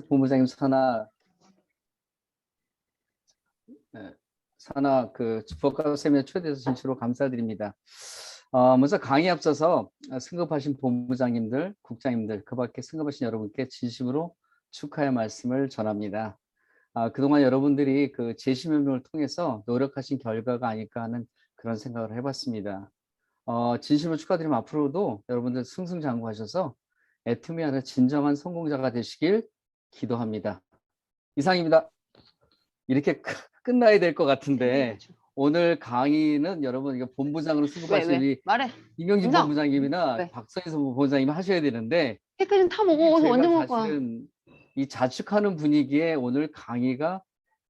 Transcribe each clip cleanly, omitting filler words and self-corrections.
본부장님 산하 주법과 세미나 초대해서 진심으로 감사드립니다. 먼저 강의 앞서서 승급하신 본부장님들, 국장님들, 그 밖에 승급하신 여러분께 진심으로 축하의 말씀을 전합니다. 그동안 여러분들이 그 재심연명을 통해서 노력하신 결과가 아닐까 하는 그런 생각을 해봤습니다. 진심으로 축하드리면 앞으로도 여러분들 승승장구하셔서 애투미하는 진정한 성공자가 되시길 기도합니다. 이상입니다. 이렇게 끝나야 될 것 같은데 오늘 강의는 여러분 이거 본부장으로 수급하신 우리 이명진 본부장님이나 박선희 본부장님이 하셔야 되는데 테크 좀 타보고 언제 먹을 거야? 사실은 이 자축하는 분위기에 오늘 강의가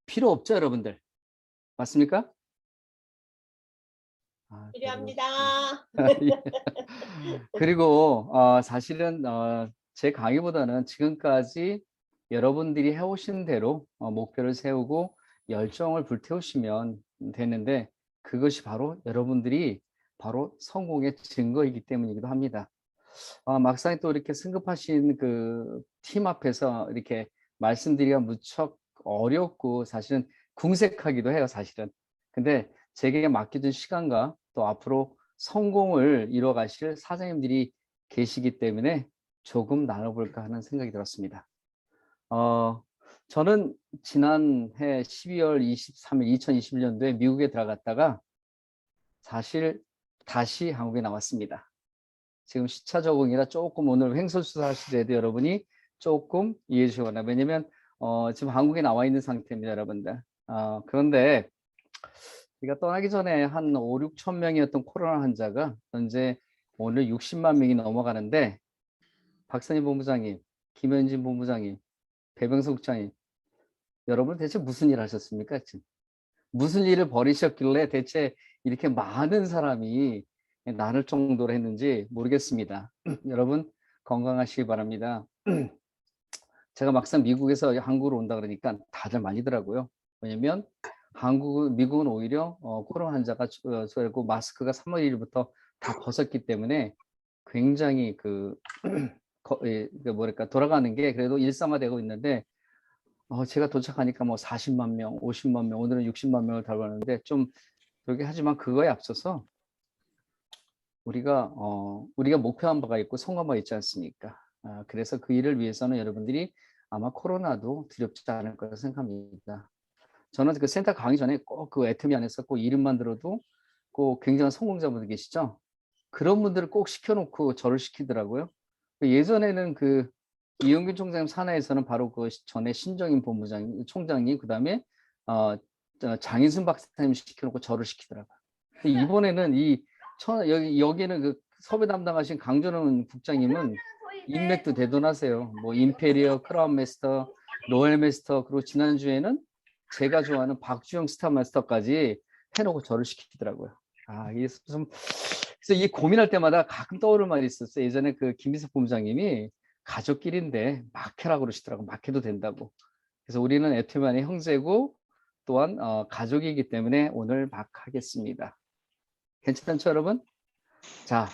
필요 없죠, 여러분들? 맞습니까? 필요합니다. 그리고 사실은 제 강의보다는 지금까지 여러분들이 해오신 대로 목표를 세우고 열정을 불태우시면 되는데 그것이 바로 여러분들이 바로 성공의 증거이기 때문이기도 합니다. 막상 또 이렇게 승급하신 그 팀 앞에서 이렇게 말씀드리기가 무척 어렵고 사실은 궁색하기도 해요, 사실은. 근데 제게 맡겨준 시간과 또 앞으로 성공을 이뤄 가실 사장님들이 계시기 때문에 조금 나눠볼까 하는 생각이 들었습니다. 저는 지난해 12월 23일 2021년도에 미국에 들어갔다가 사실 다시 한국에 나왔습니다. 지금 시차 적응이라 조금 오늘 횡설수설 하시더라도 여러분이 조금 이해해 주시기 바랍니다. 왜냐면 지금 한국에 나와 있는 상태입니다, 여러분들. 그런데 우리가 떠나기 전에 한 5, 6천 명이었던 코로나 환자가 현재 오늘 60만 명이 넘어가는데 박선희 본부장님, 김현진 본부장님, 배병석 국장님, 여러분 대체 무슨 일 하셨습니까? 지금? 무슨 일을 벌이셨길래 대체 이렇게 많은 사람이 나눌 정도로 했는지 모르겠습니다. 여러분 건강하시기 바랍니다. 제가 막상 미국에서 한국으로 온다 그러니까 다들 말리더라고요. 왜냐면 미국은 오히려 코로나 환자가 줄고 마스크가 3월 1일부터 다 벗었기 때문에 굉장히 뭐랄까 돌아가는 게 그래도 일상화되고 있는데 제가 도착하니까 뭐 40만 명, 50만 명, 오늘은 60만 명을 달봤는데 좀 그렇게 하지만 그거에 앞서서 우리가 목표한 바가 있고 성공한 바가 있지 않습니까? 그래서 그 일을 위해서는 여러분들이 아마 코로나도 두렵지 않을 거라 생각합니다. 저는 그 센터 강의 전에 꼭 그 애터미 안에서 꼭 이름만 들어도 꼭 굉장한 성공자분들 계시죠? 그런 분들을 꼭 시켜놓고 저를 시키더라고요. 예전에는 그 이용균 총장님 산하에서는 바로 그 전에 신정인 본부장님, 총장님, 그 다음에 장인순 박사님 시켜놓고 저를 시키더라고요. 이번에는 여기는 그 섭외 담당하신 강준원 국장님은 인맥도 대단하세요. 뭐 임페리어, 크라운 마스터, 로얄 마스터, 그리고 지난주에는 제가 좋아하는 박주영 스타 마스터까지 해놓고 저를 시키더라고요. 이게 좀 그래서 이 고민할 때마다 가끔 떠오르는 말이 있었어요. 예전에 그 김희석 본부장님이 가족끼리인데 막 해라고 그러시더라고요. 막 해도 된다고. 그래서 우리는 애터미안의 형제고 또한 가족이기 때문에 오늘 막 하겠습니다. 괜찮죠, 여러분? 자,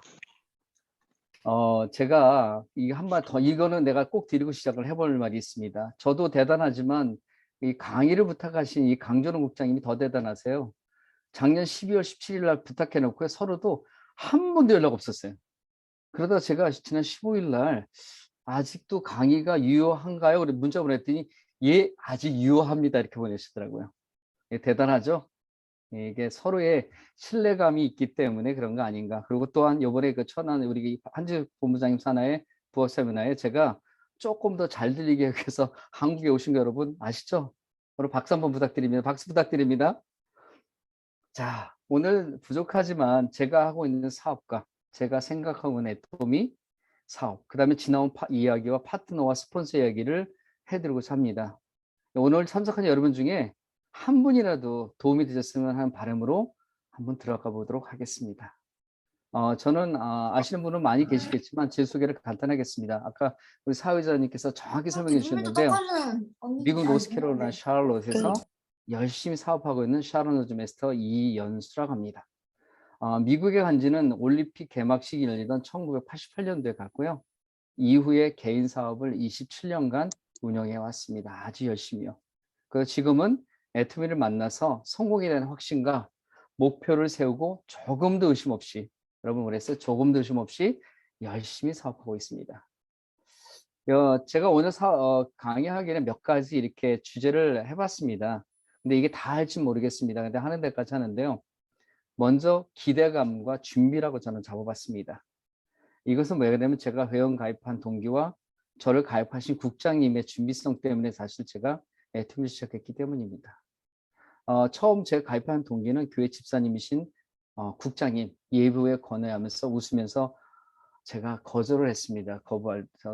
제가 한번 더 이거는 내가 꼭 드리고 시작을 해볼 말이 있습니다. 저도 대단하지만 이 강의를 부탁하신 이 강준호 국장님이 더 대단하세요. 작년 12월 17일 날 부탁해 놓고 서로도 한 번도 연락 없었어요. 그러다 제가 지난 15일 날 아직도 강의가 유효한가요? 그래 문자 보냈더니 예, 아직 유효합니다. 이렇게 보내시더라고요. 대단하죠? 이게 서로의 신뢰감이 있기 때문에 그런 거 아닌가. 그리고 또한 이번에 그 천안 우리 한지 본부장님 산하의 부업 세미나에 제가 조금 더 잘 들리게 위해서 한국에 오신 거 여러분 아시죠? 오늘 박수 한번 부탁드립니다. 박수 부탁드립니다. 자, 오늘 부족하지만 제가 하고 있는 사업과 제가 생각하고 있는 애터미 사업, 그 다음에 지나온 이야기와 파트너와 스폰서 이야기를 해드리고자 합니다. 오늘 참석한 여러분 중에 한 분이라도 도움이 되셨으면 하는 바람으로 한번 들어가 보도록 하겠습니다. 저는 아시는 분은 많이 계시겠지만 제 소개를 간단하게 하겠습니다. 아까 우리 사회자님께서 정확히 설명해 주셨는데요. 미국 노스캐롤라이나 샤를롯에서 열심히 사업하고 있는 샤론 로즈 마스터 이연수라고 합니다. 미국에 간 지는 올림픽 개막식이 열리던 1988년도에 갔고요. 이후에 개인 사업을 27년간 운영해 왔습니다. 아주 열심히요. 그래서 지금은 애터미를 만나서 성공에 대한 확신과 목표를 세우고 조금도 의심 없이, 여러분 그랬어요. 조금도 의심 없이 열심히 사업하고 있습니다. 제가 오늘 강의하기에는 몇 가지 이렇게 주제를 해봤습니다. 근데 이게 다 할지 모르겠습니다. 근데 하는 데까지 하는데요. 먼저 기대감과 준비라고 저는 잡아봤습니다. 이것은 왜냐면 제가 회원 가입한 동기와 저를 가입하신 국장님의 준비성 때문에 사실 제가 애터미를 시작했기 때문입니다. 처음 제가 가입한 동기는 교회 집사님이신 국장님 예부에 권유하면서 웃으면서 제가 거절을 했습니다.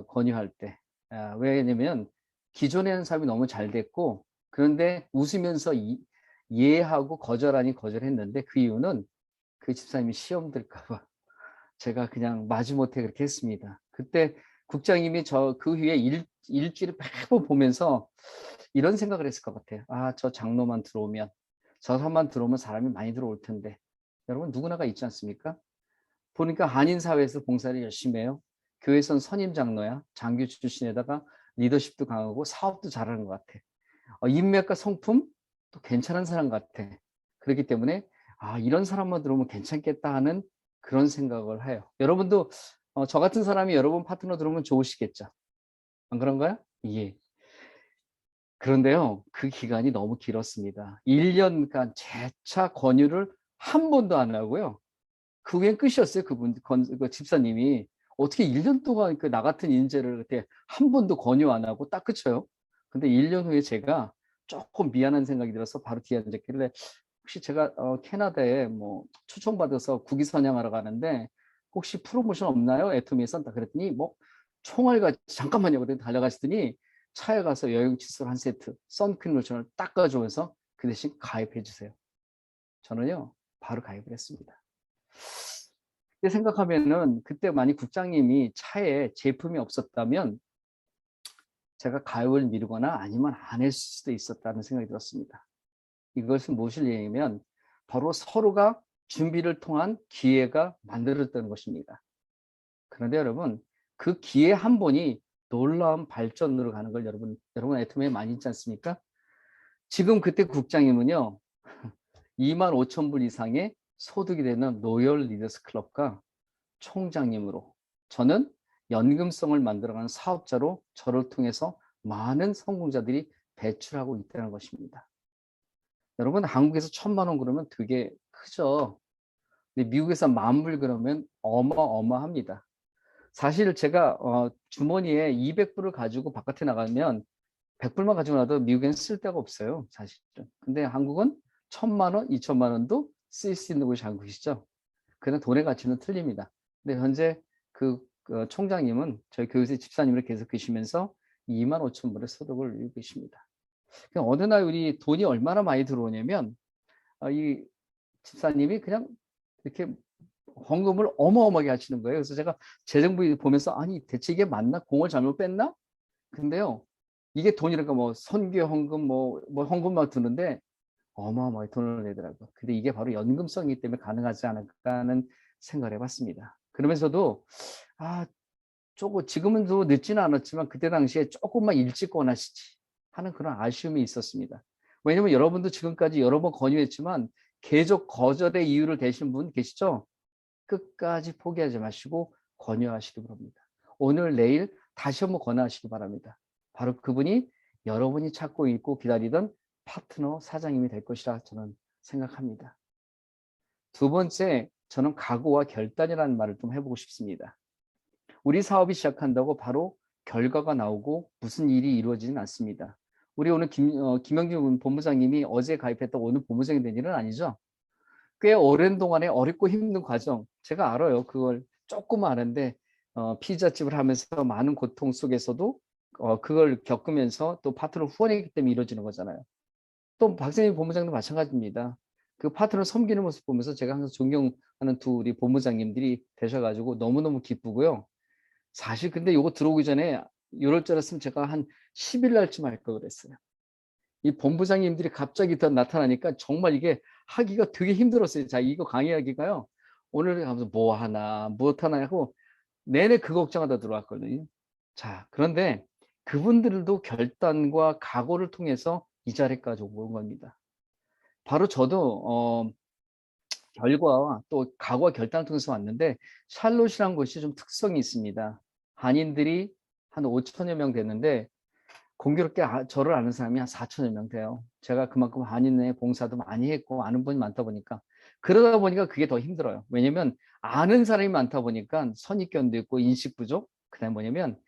권유할 때. 왜냐면 기존에 하는 사업이 너무 잘 됐고, 그런데 웃으면서 이해하고 거절하니 거절했는데, 그 이유는 그 집사님이 시험 들까 봐 제가 그냥 마지못해 그렇게 했습니다. 그때 국장님이 그 후에 일주일을 매번 보면서 이런 생각을 했을 것 같아요. 저 장로만 들어오면, 저 사람만 들어오면 사람이 많이 들어올 텐데. 여러분 누구나가 있지 않습니까? 보니까 한인사회에서 봉사를 열심히 해요. 교회선 선임 장로야. 장교 출신에다가 리더십도 강하고 사업도 잘하는 것 같아. 인맥과 성품 또 괜찮은 사람 같아. 그렇기 때문에 이런 사람만 들어오면 괜찮겠다 하는 그런 생각을 해요. 여러분도 저 같은 사람이 여러분 파트너 들어오면 좋으시겠죠? 안 그런가요? 예. 그런데요, 그 기간이 너무 길었습니다. 1년간 재차 권유를 한 번도 안 하고요. 그 후엔 끝이었어요. 그 집사님이. 어떻게 1년 동안 나 같은 인재를 이렇게 한 번도 권유 안 하고 딱 끝쳐요. 근데 1년 후에 제가 조금 미안한 생각이 들어서 바로 뒤에 앉았길래, 혹시 제가 캐나다에 뭐 초청받아서 국위 선양하러 가는데 혹시 프로모션 없나요? 애터미에서. 그랬더니 뭐 총알같이 잠깐만요. 그랬더니 달려가시더니 차에 가서 여행 칫솔 한 세트, 선크림 로션을 딱 가져오면서 그 대신 가입해 주세요. 저는요, 바로 가입을 했습니다. 그때 생각하면은 그때 만약 국장님이 차에 제품이 없었다면 제가 가입을 미루거나 아니면 안 했을 수도 있었다는 생각이 들었습니다. 이것은 무엇을 얘기하면 바로 서로가 준비를 통한 기회가 만들어졌다는 것입니다. 그런데 여러분, 그 기회 한 번이 놀라운 발전으로 가는 걸 여러분 애터미에 많이 있지 않습니까? 지금 그때 국장님은요, 2만 5천 불 이상의 소득이 되는 로열 리더스 클럽과 총장님으로, 저는 연금성을 만들어가는 사업자로 저를 통해서 많은 성공자들이 배출하고 있다는 것입니다. 여러분, 한국에서 1,000만 원 그러면 되게 크죠. 근데 미국에서 10,000불 그러면 어마어마합니다. 사실 제가 주머니에 200불을 가지고 바깥에 나가면 100불만 가지고 나도 미국에는 쓸 데가 없어요, 사실은. 근데 한국은 1,000만 원, 2,000만 원도 쓸 수 있는 곳이 한국이시죠. 그냥 돈의 가치는 틀립니다. 근데 현재 그 총장님은 저희 교회에서 집사님을 계속 계시면서 2만 5천 불의 소득을 누리고 계십니다. 어느 날 우리 돈이 얼마나 많이 들어오냐면 이 집사님이 그냥 이렇게 헌금을 어마어마하게 하시는 거예요. 그래서 제가 재정부 보면서 아니 대체 이게 맞나? 공을 잘못 뺐나? 근데요, 이게 돈이랄까 뭐 선교 헌금 뭐 헌금만 드는데 어마어마하게 돈을 내더라고요. 근데 이게 바로 연금성이기 때문에 가능하지 않을까 하는 생각을 해봤습니다. 그러면서도 조금 지금은 또 늦지는 않았지만 그때 당시에 조금만 일찍 권하시지 하는 그런 아쉬움이 있었습니다. 왜냐면 여러분도 지금까지 여러 번 권유했지만 계속 거절의 이유를 대신 분 계시죠? 끝까지 포기하지 마시고 권유하시기 바랍니다. 오늘 내일 다시 한번 권하시기 바랍니다. 바로 그분이 여러분이 찾고 있고 기다리던 파트너 사장님이 될 것이라 저는 생각합니다. 두 번째, 저는 각오와 결단이라는 말을 좀 해보고 싶습니다. 우리 사업이 시작한다고 바로 결과가 나오고 무슨 일이 이루어지진 않습니다. 우리 오늘 김영준 본부장님이 어제 가입했다고 오늘 본부장이 된 일은 아니죠. 꽤 오랜 동안의 어렵고 힘든 과정, 제가 알아요. 그걸 조금 아는데 피자집을 하면서 많은 고통 속에서도 그걸 겪으면서 또 파트너를 후원했기 때문에 이루어지는 거잖아요. 또 박세민 본부장도 마찬가지입니다. 그 파트너 섬기는 모습 보면서 제가 항상 존경하는 두 우리 본부장님들이 되셔가지고 너무너무 기쁘고요. 사실 근데 요거 들어오기 전에 이럴 줄 알았으면 제가 한 10일 날쯤 할 걸 그랬어요. 이 본부장님들이 갑자기 더 나타나니까 정말 이게 하기가 되게 힘들었어요. 자, 이거 강의하기가요. 오늘 하면서 뭐 하나, 무엇 하나 하고 내내 그 걱정하다 들어왔거든요. 자, 그런데 그분들도 결단과 각오를 통해서 이 자리까지 온 겁니다. 바로 저도 결과와 또 각오와 결단을 통해서 왔는데 샬롯이라는 곳이 좀 특성이 있습니다. 한인들이 한 5천여 명 되는데 공교롭게 저를 아는 사람이 한 4천여 명 돼요. 제가 그만큼 한인의 봉사도 많이 했고 아는 분이 많다 보니까 그러다 보니까 그게 더 힘들어요. 왜냐면 아는 사람이 많다 보니까 선입견도 있고 인식 부족, 그다음에 뭐냐면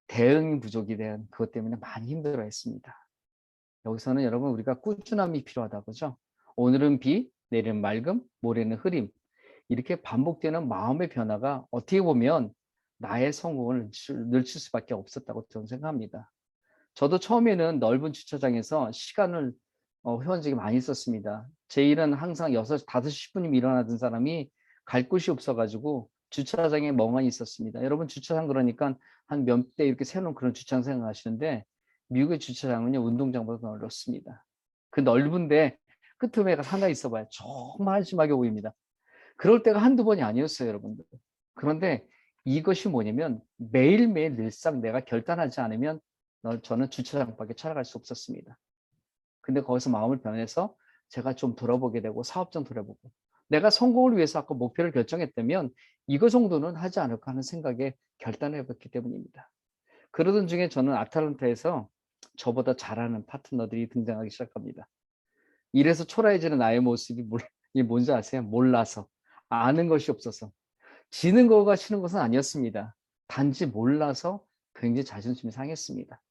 대응 부족에 대한 그것 때문에 많이 힘들어했습니다. 여기서는 여러분 우리가 꾸준함이 필요하다 그죠? 오늘은 비, 내일은 맑음, 모레는 흐림. 이렇게 반복되는 마음의 변화가 어떻게 보면 나의 성공을 늦출 수밖에 없었다고 저는 생각합니다. 저도 처음에는 넓은 주차장에서 시간을 회원직이 많이 썼습니다. 제 일은 항상 5시 10분이면 일어나던 사람이 갈 곳이 없어가지고 주차장에 멍하니 있었습니다. 여러분 주차장 그러니까 한 몇 대 이렇게 세워놓은 그런 주차장 생각하시는데 미국의 주차장은요 운동장보다 넓습니다. 그 넓은데 끄트머리가 하나 있어봐야 정말 한심하게 보입니다. 그럴 때가 한두 번이 아니었어요, 여러분들. 그런데 이것이 뭐냐면 매일매일 늘상 내가 결단하지 않으면 저는 주차장밖에 찾아갈 수 없었습니다. 근데 거기서 마음을 변해서 제가 좀 돌아보게 되고 사업 좀 돌아보고 내가 성공을 위해서 아까 목표를 결정했다면 이거 정도는 하지 않을까 하는 생각에 결단을 해봤기 때문입니다. 그러던 중에 저는 아틀란타에서 저보다 잘하는 파트너들이 등장하기 시작합니다. 이래서 초라해지는 나의 모습이 뭔지 아세요? 몰라서. 아는 것이 없어서. 지는 거가 싫은 것은 아니었습니다. 단지 몰라서 굉장히 자존심이 상했습니다.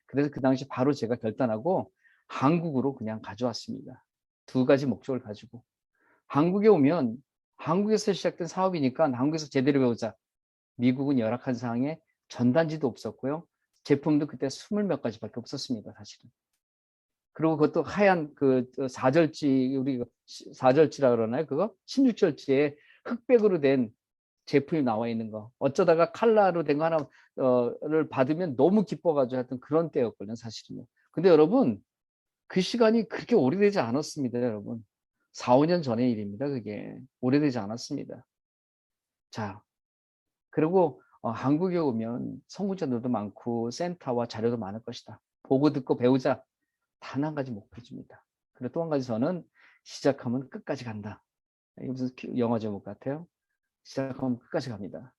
그래서 그 당시 바로 제가 결단하고 한국으로 그냥 가져왔습니다. 두 가지 목적을 가지고. 한국에 오면 한국에서 시작된 사업이니까 한국에서 제대로 배우자. 미국은 열악한 상황에 전단지도 없었고요. 제품도 그때 20몇 가지밖에 없었습니다, 사실은. 그리고 그것도 하얀 그 사절지, 우리 사절지라 그러나요? 그거? 16절지에 흑백으로 된 제품이 나와 있는 거. 어쩌다가 칼라로 된 거 하나를 받으면 너무 기뻐가지고 하여튼 그런 때였거든요, 사실은요. 근데 여러분, 그 시간이 그렇게 오래되지 않았습니다, 여러분. 4, 5년 전의 일입니다, 그게. 오래되지 않았습니다. 자, 그리고 한국에 오면 선구자들도 많고 센터와 자료도 많을 것이다. 보고 듣고 배우자. 단 한 가지 목표입니다. 그리고 또 한 가지 저는 시작하면 끝까지 간다. 이게 무슨 영화 제목 같아요? 시작하면 끝까지 갑니다.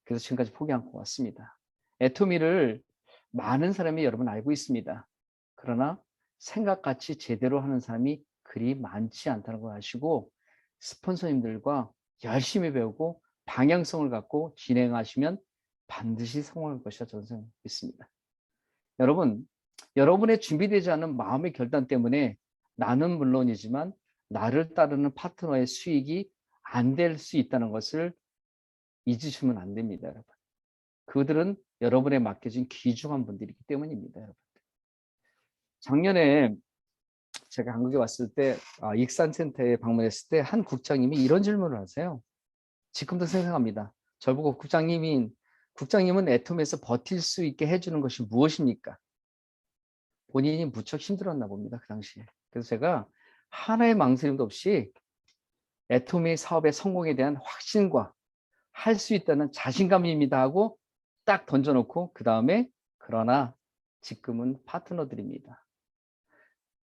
그래서 지금까지 포기 않고 왔습니다. 애토미를 많은 사람이 여러분 알고 있습니다. 그러나 생각같이 제대로 하는 사람이 그리 많지 않다는 걸 아시고 스폰서님들과 열심히 배우고 방향성을 갖고 진행하시면 반드시 성공할 것이라 저는 믿습니다. 여러분, 여러분의 준비되지 않은 마음의 결단 때문에 나는 물론이지만 나를 따르는 파트너의 수익이 안 될 수 있다는 것을 잊으시면 안 됩니다, 여러분. 그들은 여러분에 맡겨진 귀중한 분들이기 때문입니다, 여러분. 작년에 제가 한국에 왔을 때 익산센터에 방문했을 때 한 국장님이 이런 질문을 하세요. 지금도 생각합니다. 저보고 국장님은 애톰에서 버틸 수 있게 해주는 것이 무엇입니까? 본인이 무척 힘들었나 봅니다, 그 당시에. 그래서 제가 하나의 망설임도 없이 애톰의 사업의 성공에 대한 확신과 할 수 있다는 자신감입니다 하고 딱 던져놓고 그 다음에 그러나 지금은 파트너들입니다.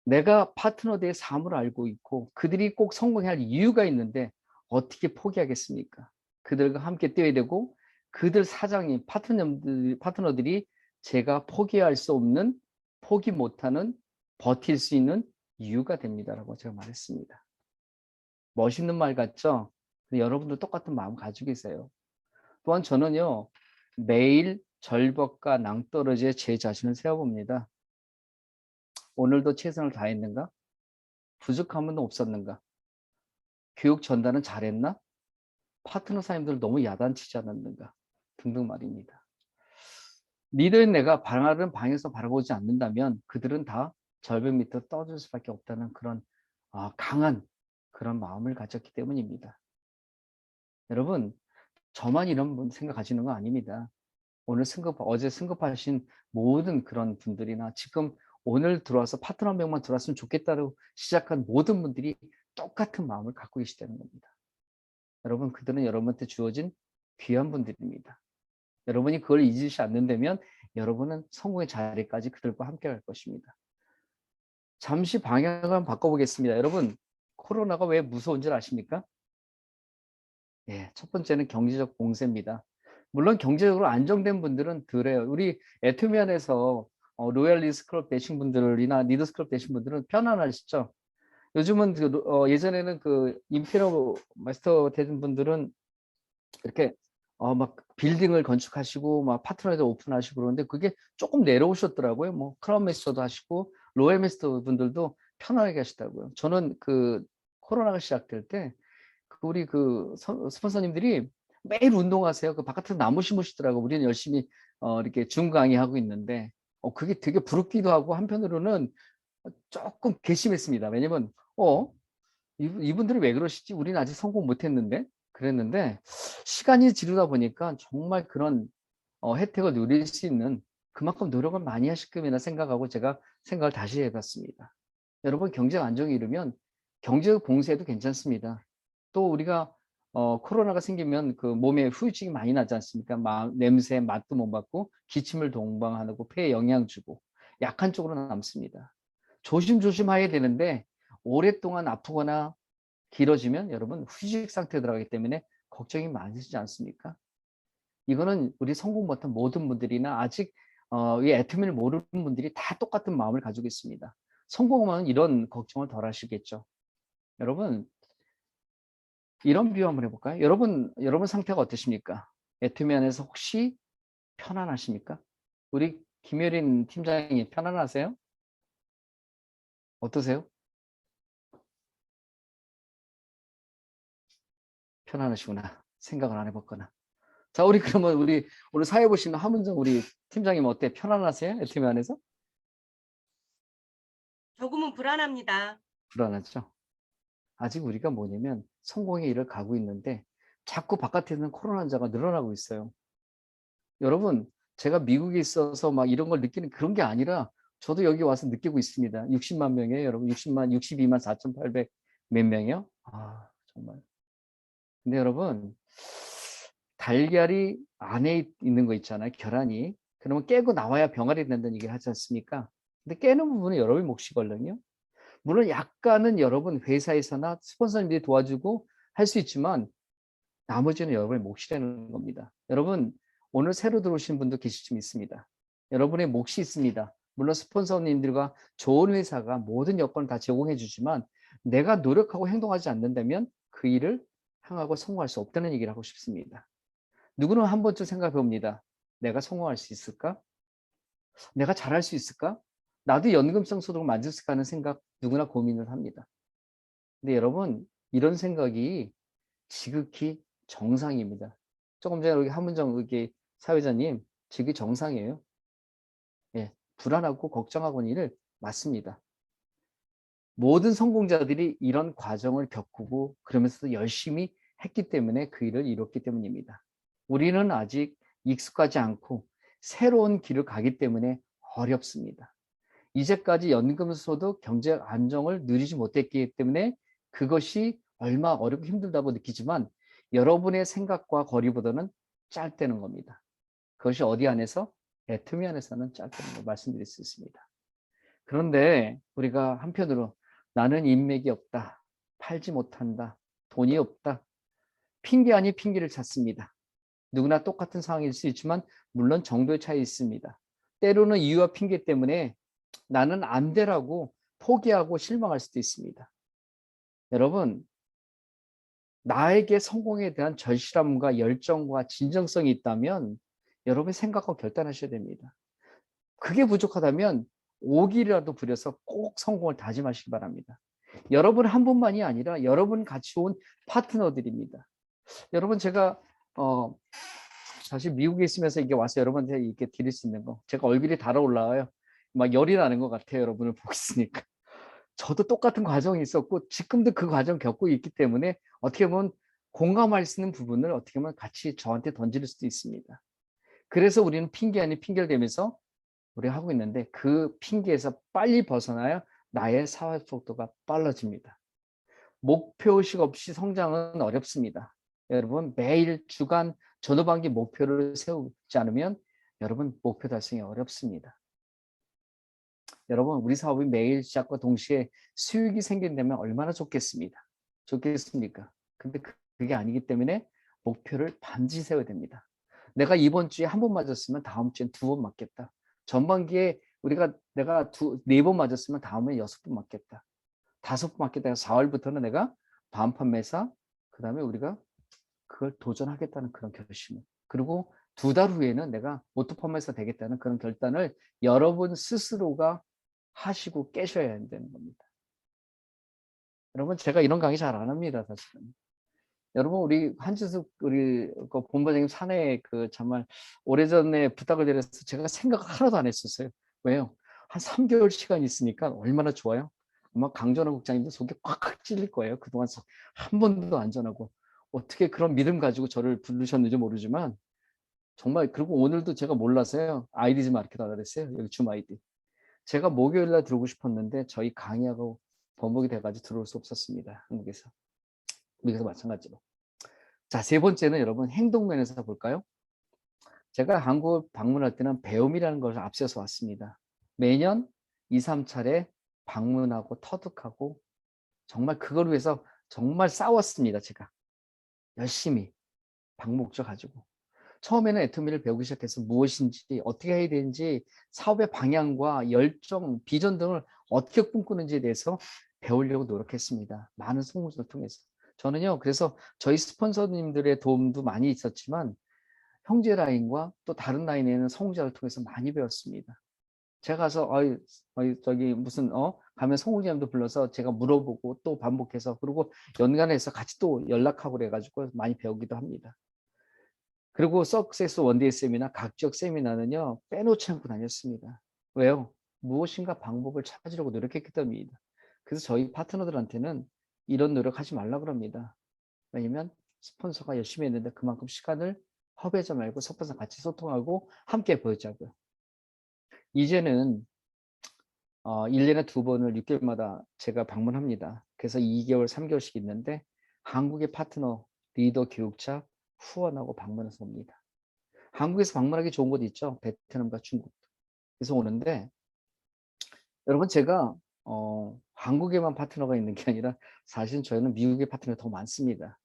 내가 파트너들의 삶을 알고 있고 그들이 꼭 성공해야 할 이유가 있는데 어떻게 포기하겠습니까? 그들과 함께 뛰어야 되고 그들 사장님, 파트너들이 제가 포기할 수 없는, 포기 못하는, 버틸 수 있는 이유가 됩니다라고 제가 말했습니다. 멋있는 말 같죠? 여러분도 똑같은 마음 가지고 계세요. 또한 저는요, 매일 절벽과 낭떠러지에 제 자신을 세워봅니다. 오늘도 최선을 다했는가? 부족함은 없었는가? 교육 전달은 잘했나? 파트너 사님들 너무 야단치지 않았는가? 등등 말입니다. 리더인 내가 바라는 방에서 바라보지 않는다면 그들은 다 절벽 밑으로 떨어질 수밖에 없다는 그런 강한 그런 마음을 가졌기 때문입니다. 여러분, 저만 이런 생각하시는 거 아닙니다. 어제 승급하신 모든 그런 분들이나 지금 오늘 들어와서 파트너 한 명만 들어왔으면 좋겠다고 시작한 모든 분들이 똑같은 마음을 갖고 계시다는 겁니다. 여러분, 그들은 여러분한테 주어진 귀한 분들입니다. 여러분이 그걸 잊으시지 않는다면 여러분은 성공의 자리까지 그들과 함께 갈 것입니다. 잠시 방향을 한번 바꿔보겠습니다. 여러분, 코로나가 왜 무서운 줄 아십니까? 예, 첫 번째는 경제적 봉쇄입니다. 물론 경제적으로 안정된 분들은 덜해요. 우리 애터미안에서 로얄 리스클럽 되신 분들이나 리더스 클럽 되신 분들은 편안하시죠? 요즘은 예전에는 그 임페리얼 마스터 되신 분들은 이렇게 막 빌딩을 건축하시고 막 파트너에도 오픈하시고 그러는데 그게 조금 내려오셨더라고요. 뭐 크라운 마스터도 하시고 로얄 마스터 분들도 편안하게 하시더라고요. 저는 그 코로나가 시작될 때 우리 그 스폰서님들이 매일 운동하세요. 그 바깥에서 나무 심으시더라고. 우리는 열심히 이렇게 줌 강의하고 있는데 그게 되게 부럽기도 하고 한편으로는 조금 괘씸했습니다. 왜냐면 이분들이 왜 그러시지? 우리는 아직 성공 못했는데 그랬는데 시간이 지르다 보니까 정말 그런 혜택을 누릴 수 있는 그만큼 노력을 많이 하실 겁니다 생각하고 제가 생각을 다시 해봤습니다. 여러분 경제가 안정이 이르면 경제적 봉쇄도 괜찮습니다. 또 우리가 코로나가 생기면 그 몸에 후유증이 많이 나지 않습니까? 냄새, 맛도 못 맡고 기침을 동반하고 폐에 영향 주고 약한 쪽으로 남습니다. 조심조심 해야 되는데 오랫동안 아프거나 길어지면 여러분 휴식 상태에 들어가기 때문에 걱정이 많으시지 않습니까? 이거는 우리 성공 못한 모든 분들이나 아직 이 애터미를 모르는 분들이 다 똑같은 마음을 가지고 있습니다. 성공하면 이런 걱정을 덜 하시겠죠. 여러분 이런 비유 한번 해볼까요? 여러분 상태가 어떠십니까? 애터미 안에서 혹시 편안하십니까? 우리 김효린 팀장님 편안하세요? 어떠세요? 편안하시구나. 생각을 안 해봤거나. 자, 우리 그러면 우리 오늘 사회 보시는 하문정 우리 팀장님 어때? 편안하세요? 애터미 안에서? 조금은 불안합니다. 불안하죠? 아직 우리가 뭐냐면 성공의 일을 가고 있는데 자꾸 바깥에는 코로나 환자가 늘어나고 있어요. 여러분, 제가 미국에 있어서 막 이런 걸 느끼는 그런 게 아니라 저도 여기 와서 느끼고 있습니다. 60만 명이에요, 여러분. 62만 4,800 몇 명이요? 아, 정말. 근데 여러분, 달걀이 안에 있는 거 있잖아요, 계란이. 그러면 깨고 나와야 병아리 된다는 얘기를 하지 않습니까? 근데 깨는 부분은 여러분이 몫이거든요. 물론 약간은 여러분 회사에서나 스폰서님들이 도와주고 할 수 있지만 나머지는 여러분의 몫이라는 겁니다. 여러분 오늘 새로 들어오신 분도 계실 수 있습니다. 여러분의 몫이 있습니다. 물론 스폰서님들과 좋은 회사가 모든 여건을 다 제공해 주지만 내가 노력하고 행동하지 않는다면 그 일을 향하고 성공할 수 없다는 얘기를 하고 싶습니다. 누구는 한 번쯤 생각해 봅니다. 내가 성공할 수 있을까? 내가 잘할 수 있을까? 나도 연금성 소득을 만들 수 있을까 하는 생각 누구나 고민을 합니다. 근데 여러분 이런 생각이 지극히 정상입니다. 조금 전에 여기 한문정 여기 사회자님 지극히 정상이에요. 예, 불안하고 걱정하고 있는 일 맞습니다. 모든 성공자들이 이런 과정을 겪고 그러면서도 열심히 했기 때문에 그 일을 이뤘기 때문입니다. 우리는 아직 익숙하지 않고 새로운 길을 가기 때문에 어렵습니다. 이제까지 연금소득 경제 안정을 누리지 못했기 때문에 그것이 얼마 어렵고 힘들다고 느끼지만 여러분의 생각과 거리보다는 짧다는 겁니다. 그것이 어디 안에서? 애터미 안에서는 짧다는 걸 말씀드릴 수 있습니다. 그런데 우리가 한편으로 나는 인맥이 없다, 팔지 못한다, 돈이 없다, 핑계 아닌 핑계를 찾습니다. 누구나 똑같은 상황일 수 있지만 물론 정도의 차이 있습니다. 때로는 이유와 핑계 때문에 나는 안 되라고 포기하고 실망할 수도 있습니다. 여러분, 나에게 성공에 대한 절실함과 열정과 진정성이 있다면 여러분의 생각과 결단하셔야 됩니다. 그게 부족하다면 오기라도 부려서 꼭 성공을 다짐하시기 바랍니다. 여러분 한 분만이 아니라 여러분 같이 온 파트너들입니다. 여러분 제가 사실 미국에 있으면서 이게 와서 여러분한테 이렇게 드릴 수 있는 거 제가 얼굴이 달아올라와요. 막 열이 나는 것 같아요. 여러분을 보고 있으니까. 저도 똑같은 과정이 있었고 지금도 그 과정 겪고 있기 때문에 어떻게 보면 공감할 수 있는 부분을 어떻게 보면 같이 저한테 던질 수도 있습니다. 그래서 우리는 핑계 아닌 핑계를 대면서 우리 하고 있는데 그 핑계에서 빨리 벗어나야 나의 사회 속도가 빨라집니다. 목표의식 없이 성장은 어렵습니다. 여러분 매일 주간 전후반기 목표를 세우지 않으면 여러분 목표 달성이 어렵습니다. 여러분 우리 사업이 매일 시작과 동시에 수익이 생긴다면 얼마나 좋겠습니다. 좋겠습니까? 근데 그게 아니기 때문에 목표를 반드시 세워야 됩니다. 내가 이번 주에 한 번 맞았으면 다음 주엔 2번 맞겠다. 전반기에 내가 4번 맞았으면 다음에 6번 맞겠다. 5번 맞겠다. 4월부터는 내가 반판 매사, 그 다음에 우리가 그걸 도전하겠다는 그런 결심을. 그리고 2달 후에는 내가 오토판 매사 되겠다는 그런 결단을 여러분 스스로가 하시고 깨셔야 한다는 겁니다. 여러분 제가 이런 강의 잘 안 합니다, 사실은. 여러분 우리 한지숙 우리 그 본부장님 사내에 그 정말 오래전에 부탁을 드려서 제가 생각 하나도 안 했었어요. 왜요? 한 3개월 시간이 있으니까 얼마나 좋아요? 아마 강전원 국장님도 속이 꽉 찔릴 거예요. 그동안 한 번도 안 전하고 어떻게 그런 믿음 가지고 저를 부르셨는지 모르지만 정말. 그리고 오늘도 제가 몰라서요. 아이디 좀 이렇게 달아냈어요. 여기 줌 아이디. 제가 목요일 날 들어오고 싶었는데 저희 강의하고 번복이 돼가지고 들어올 수 없었습니다. 한국에서. 미국에서 마찬가지로. 자, 세 번째는 여러분 행동면에서 볼까요? 제가 한국 방문할 때는 배움이라는 것을 앞세워서 왔습니다. 매년 2, 3차례 방문하고 터득하고 정말 그걸 위해서 정말 싸웠습니다. 제가 열심히 방목적 가지고. 처음에는 애터미를 배우기 시작해서 무엇인지 어떻게 해야 되는지 사업의 방향과 열정, 비전 등을 어떻게 꿈꾸는지에 대해서 배우려고 노력했습니다. 많은 송무전을 통해서. 저는요, 그래서 저희 스폰서님들의 도움도 많이 있었지만 형제 라인과 또 다른 라인에는 성우자를 통해서 많이 배웠습니다. 제가 가서 저기 무슨 가면 성우님도 불러서 제가 물어보고 또 반복해서 그리고 연간해서 같이 또 연락하고 그래가지고 많이 배우기도 합니다. 그리고 석세스 원데이 세미나 각 지역 세미나는요 빼놓지 않고 다녔습니다. 왜요? 무엇인가 방법을 찾으려고 노력했기 때문입니다. 그래서 저희 파트너들한테는 이런 노력하지 말라 그럽니다. 왜냐면 스폰서가 열심히 했는데 그만큼 시간을 허비하지 말고 스폰서 같이 소통하고 함께 보자고요. 이제는 1년에 2번을 6개월마다 제가 방문합니다. 그래서 2개월, 3개월씩 있는데 한국의 파트너, 리더, 교육자, 후원하고 방문해서 옵니다. 한국에서 방문하기 좋은 곳 있죠. 베트남과 중국. 그래서 오는데 여러분 제가 한국에만 파트너가 있는 게 아니라 사실 저희는 미국의 파트너가 더 많습니다.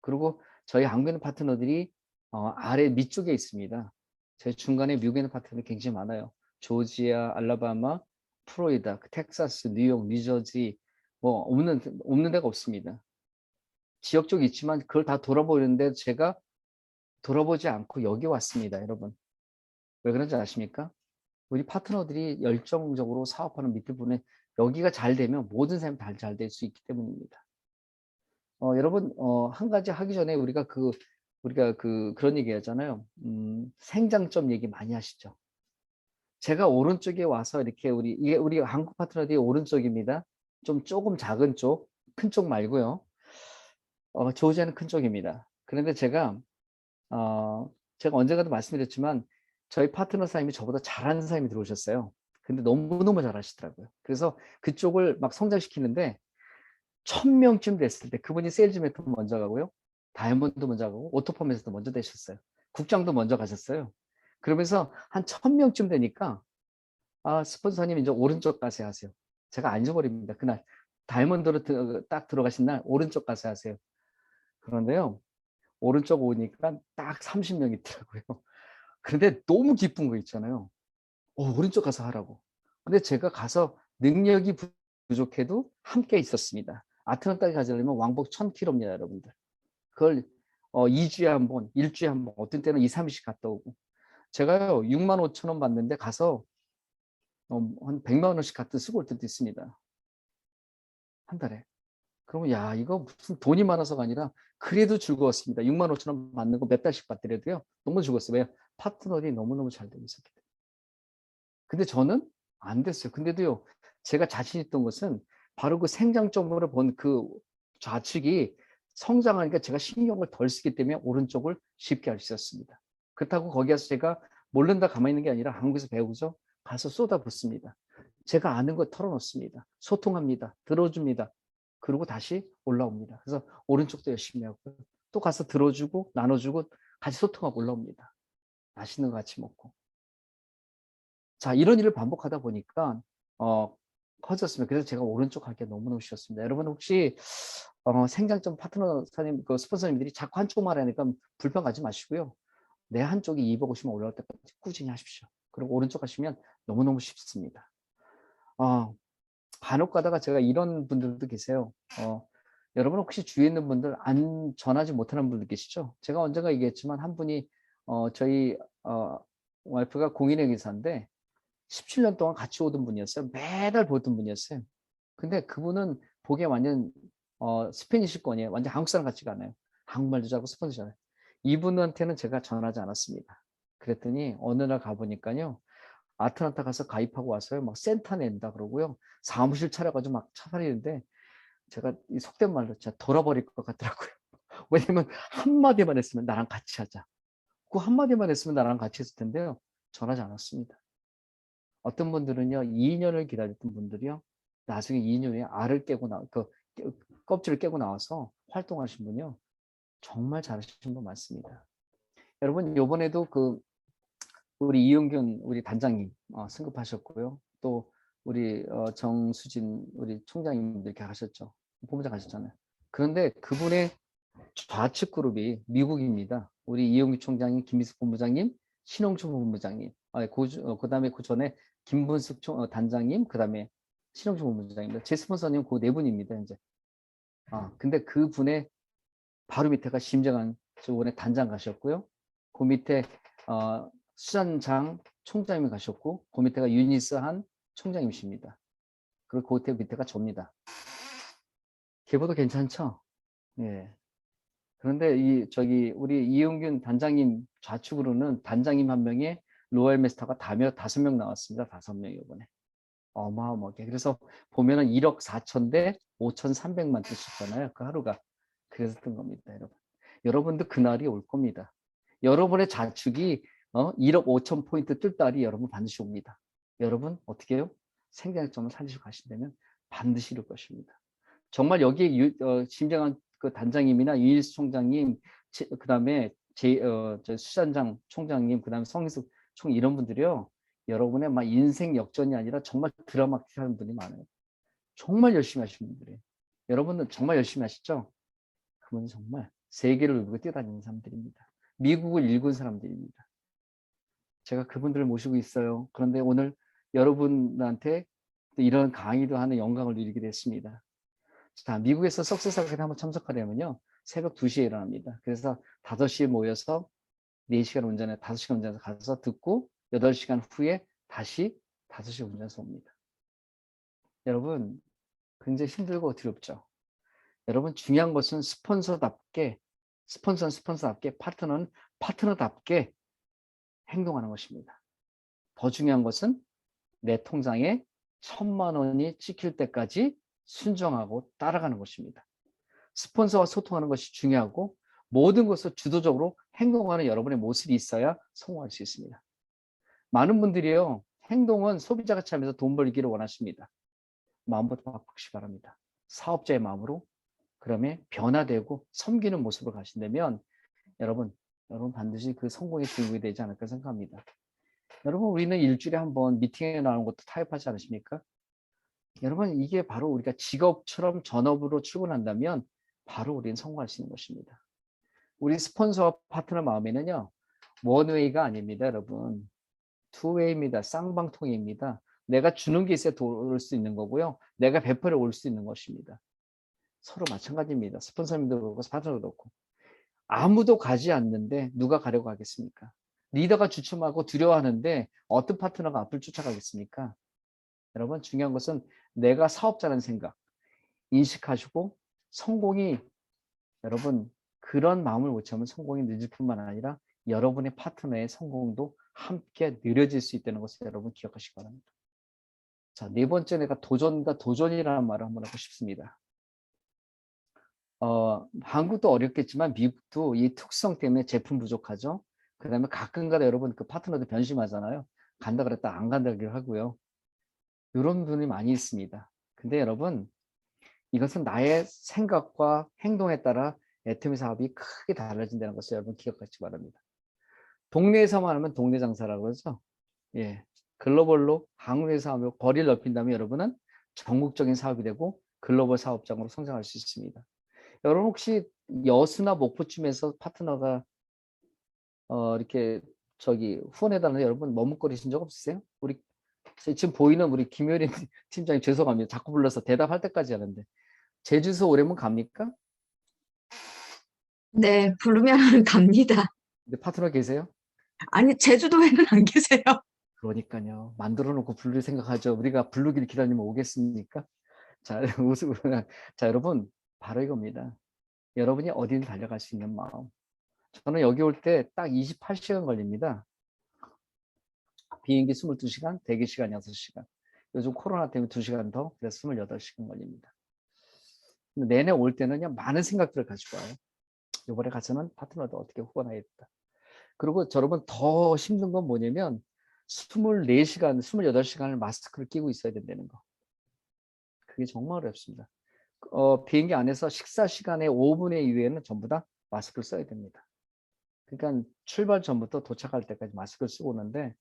그리고 저희 한국에 있는 파트너들이 아래 밑쪽에 있습니다. 저희 중간에 미국에 있는 파트너들이 굉장히 많아요. 조지아, 알라바마, 플로리다, 텍사스, 뉴욕, 뉴저지 뭐 없는 데가 없습니다. 지역적이 있지만 그걸 다 돌아보는데 제가 돌아보지 않고 여기 왔습니다, 여러분. 왜 그런지 아십니까? 우리 파트너들이 열정적으로 사업하는 밑에 부분에 여기가 잘 되면 모든 사람이 다 잘 될 수 있기 때문입니다. 여러분 한 가지 하기 전에 우리가 그런 얘기 하잖아요. 생장점 얘기 많이 하시죠. 제가 오른쪽에 와서 이렇게 이게 우리 한국 파트너들이 오른쪽입니다. 조금 작은 쪽, 큰 쪽 말고요. 조지아는 큰 쪽입니다. 그런데 제가 언젠가도 말씀드렸지만 저희 파트너 사장님이 저보다 잘하는 사람이 들어오셨어요. 근데 너무너무 잘하시더라고요. 그래서 그쪽을 막 성장시키는데 1000명쯤 됐을 때 그분이 세일즈 메터 먼저 가고요. 다이아몬드 먼저 가고 오토펌에서도 먼저 되셨어요. 국장도 먼저 가셨어요. 그러면서 한 1000명쯤 되니까 스폰서님 이제 오른쪽 가세 하세요. 제가 안 잊어버립니다. 그날 다이아몬드로 딱 들어가신 날 오른쪽 가세 하세요. 그런데요. 오른쪽 오니까 딱 30명 있더라고요. 그런데 너무 기쁜 거 있잖아요. 오른쪽 가서 하라고. 근데 제가 가서 능력이 부족해도 함께 있었습니다. 아틀란타에 가려면 왕복 1000km입니다, 여러분들. 그걸 2주에 한 번, 1주에 한 번, 어떤 때는 2, 3일씩 갔다 오고. 제가요, 65,000원 받는데 가서 한 100만 원씩 갖다 쓰고 올 때도 있습니다. 한 달에. 그러면 야, 이거 무슨 돈이 많아서가 아니라 그래도 즐거웠습니다. 65,000원 받는 거 몇 달씩 받더라도요. 너무 즐거웠어요. 왜? 파트너들이 너무너무 잘 되고 있었기 때문에. 근데 저는 안 됐어요. 근데도요, 제가 자신 있던 것은 바로 그 생장점으로 본 그 좌측이 성장하니까 제가 신경을 덜 쓰기 때문에 오른쪽을 쉽게 할 수 있었습니다. 그렇다고 거기 가서 제가 모른다 가만히 있는 게 아니라 한국에서 배우죠. 가서 쏟아붓습니다. 제가 아는 거 털어놓습니다. 소통합니다. 들어줍니다. 그리고 다시 올라옵니다. 그래서 오른쪽도 열심히 하고 또 가서 들어주고 나눠주고 같이 소통하고 올라옵니다. 맛있는 거 같이 먹고. 자, 이런 일을 반복하다 보니까 커졌습니다. 그래서 제가 오른쪽 하기가 너무너무 쉬웠습니다. 여러분 혹시 생장점 파트너사님, 그 스폰서님들이 자꾸 한쪽만 하니까 불편 가지 마시고요. 내 한쪽이 250만 올라올 때까지 꾸준히 하십시오. 그리고 오른쪽 하시면 너무너무 쉽습니다. 간혹 가다가 제가 이런 분들도 계세요. 여러분 혹시 주위에 있는 분들 안 전하지 못하는 분들 계시죠? 제가 언젠가 얘기했지만 한 분이 저희 와이프가 공인회계사인데 17년 동안 같이 오던 분이었어요. 매달 보던 분이었어요. 근데 그분은 보기에 완전 스페니시권이에요. 완전 한국 사람 같지가 않아요. 한국말도 잘하고 스페니시 잘해요. 이분한테는 제가 전하지 않았습니다. 그랬더니 어느 날 가보니까요. 아틀란타 가서 가입하고 와서요. 막 센터 낸다 그러고요. 사무실 차려가지고 막 차다니는데 제가 이 속된 말로 진짜 돌아버릴 것 같더라고요. 왜냐면 한마디만 했으면 나랑 같이 하자. 그 한마디만 했으면 나랑 같이 했을 텐데요. 전하지 않았습니다. 어떤 분들은요, 2년을 기다렸던 분들이요, 나중에 2년 후에 알을 깨고 껍질을 깨고 나와서 활동하신 분이요, 정말 잘하시는 분 많습니다. 여러분, 요번에도 우리 이용균 우리 단장님 승급하셨고요. 또 우리 정수진 우리 총장님들 이렇게 하셨죠. 본부장 가셨잖아요. 그런데 그분의 좌측 그룹이 미국입니다. 우리 이용규 총장님, 김미숙 본부장님, 신홍준 본부장님, 그다음에 그 전에 김분숙 단장님, 그다음에 신홍준 본부장님, 제 스폰서님 그 네 분입니다. 현재. 근데 그 분의 바로 밑에가 심정한 저번에 단장 가셨고요. 그 밑에 수산장 총장님이 가셨고, 그 밑에가 유니스한 총장님이십니다. 그리고 그 밑에가 접니다. 걔보다 괜찮죠? 예. 그런데 우리 이용균 단장님 좌측으로는 단장님 한 명에 로얄 메스터가 5명 나왔습니다. 5명 이번에. 어마어마하게. 그래서 보면은 1억 4천 대 5,300만 뜻이잖아요. 그 하루가. 그래서 뜬 겁니다, 여러분. 여러분도 그날이 올 겁니다. 여러분의 좌측이 1억 5천 포인트 뜰 날이 여러분 반드시 옵니다. 여러분 어떻게 해요? 생장점을 살리시고 가신다면 반드시 이룰 것입니다. 정말 여기에 심정한 그 단장님이나 유일스 총장님, 그다음에 수산장 총장님, 그다음에 성희숙 총 이런 분들이요. 여러분의 막 인생 역전이 아니라 정말 드라마틱한 분이 많아요. 정말 열심히 하시는 분들이에요. 여러분은 정말 열심히 하시죠? 그분은 정말 세계를 울고 뛰어다니는 사람들입니다. 미국을 일군 사람들입니다. 제가 그분들을 모시고 있어요. 그런데 오늘 여러분한테 이런 강의도 하는 영광을 누리게 됐습니다. 자, 미국에서 석세스 아카데미 한번 참석하려면요. 새벽 2시에 일어납니다. 그래서 5시에 모여서 4시간 운전해, 5시간 운전해서 가서 듣고 8시간 후에 다시 5시 운전해서 옵니다. 여러분, 굉장히 힘들고 두렵죠? 여러분, 중요한 것은 스폰서는 스폰서답게, 파트너는 파트너답게 행동하는 것입니다. 더 중요한 것은 내 통장에 1,000만 원이 찍힐 때까지 순종하고 따라가는 것입니다. 스폰서와 소통하는 것이 중요하고 모든 것을 주도적으로 행동하는 여러분의 모습이 있어야 성공할 수 있습니다. 많은 분들이요, 행동은 소비자 가치 하면서 돈 벌기를 원하십니다. 마음부터 바꾸시 바랍니다. 사업자의 마음으로 그러면 변화되고 섬기는 모습을 가신다면 여러분 반드시 그 성공의 주인공이 되지 않을까 생각합니다. 여러분 우리는 일주일에 한 번 미팅에 나오는 것도 타협하지 않으십니까? 여러분 이게 바로 우리가 직업처럼 전업으로 출근한다면 바로 우리는 성공할 수 있는 것입니다. 우리 스폰서와 파트너 마음에는요. 원웨이가 아닙니다. 여러분. 투웨이입니다. 쌍방통입니다. 내가 주는 게 있어야 돌을 수 있는 거고요. 내가 베풀어 올 수 있는 것입니다. 서로 마찬가지입니다. 스폰서님도 그렇고 파트너도 그렇고. 아무도 가지 않는데 누가 가려고 하겠습니까? 리더가 주춤하고 두려워하는데 어떤 파트너가 앞을 쫓아가겠습니까? 여러분 중요한 것은 내가 사업자라는 생각 인식하시고 성공이 여러분 그런 마음을 못 참으면 성공이 늦을 뿐만 아니라 여러분의 파트너의 성공도 함께 느려질 수 있다는 것을 여러분 기억하시기 바랍니다. 자, 네 번째 내가 도전과 도전이라는 말을 한번 하고 싶습니다. 한국도 어렵겠지만 미국도 이 특성 때문에 제품 부족하죠. 그 다음에 가끔가다 여러분 그 파트너들 변심하잖아요. 간다 그랬다 안 간다기를 하고요. 이런 분이 많이 있습니다. 근데 여러분 이것은 나의 생각과 행동에 따라 애터미 사업이 크게 달라진다는 것을 여러분 기억하시기 바랍니다. 동네에서만 하면 동네 장사라고 그러죠. 예. 글로벌로 한국의 사업으로 거리를 넓힌다면 여러분은 전국적인 사업이 되고 글로벌 사업장으로 성장할 수 있습니다. 여러분 혹시 여수나 목포쯤에서 파트너가 이렇게 후원해달라는 여러분 머뭇거리신 적 없으세요? 우리 지금 보이는 우리 김효린 팀장님 죄송합니다. 자꾸 불러서 대답할 때까지 하는데 제주에서 오래면 갑니까? 네, 부르면 갑니다. 근데 파트너 계세요? 아니, 제주도에는 안 계세요. 그러니까요. 만들어 놓고 부를 생각하죠. 우리가 부르기를 기다리면 오겠습니까? 자, 자, 여러분, 바로 이겁니다. 여러분이 어디든 달려갈 수 있는 마음. 저는 여기 올 때 딱 28시간 걸립니다. 비행기 22시간, 대기 시간 6시간. 요즘 코로나 때문에 2시간 더, 그래서 28시간 걸립니다. 근데 내내 올 때는요, 많은 생각들을 가지고 와요. 이번에 가서는 파트너도 어떻게 후원하겠다. 그리고 여러분 더 힘든 건 뭐냐면 24시간, 28시간을 마스크를 끼고 있어야 된다는 거. 그게 정말 어렵습니다. 비행기 안에서 식사 시간의 5분의 이후에는 전부 다 마스크를 써야 됩니다. 그러니까 출발 전부터 도착할 때까지 마스크를 쓰고 오는데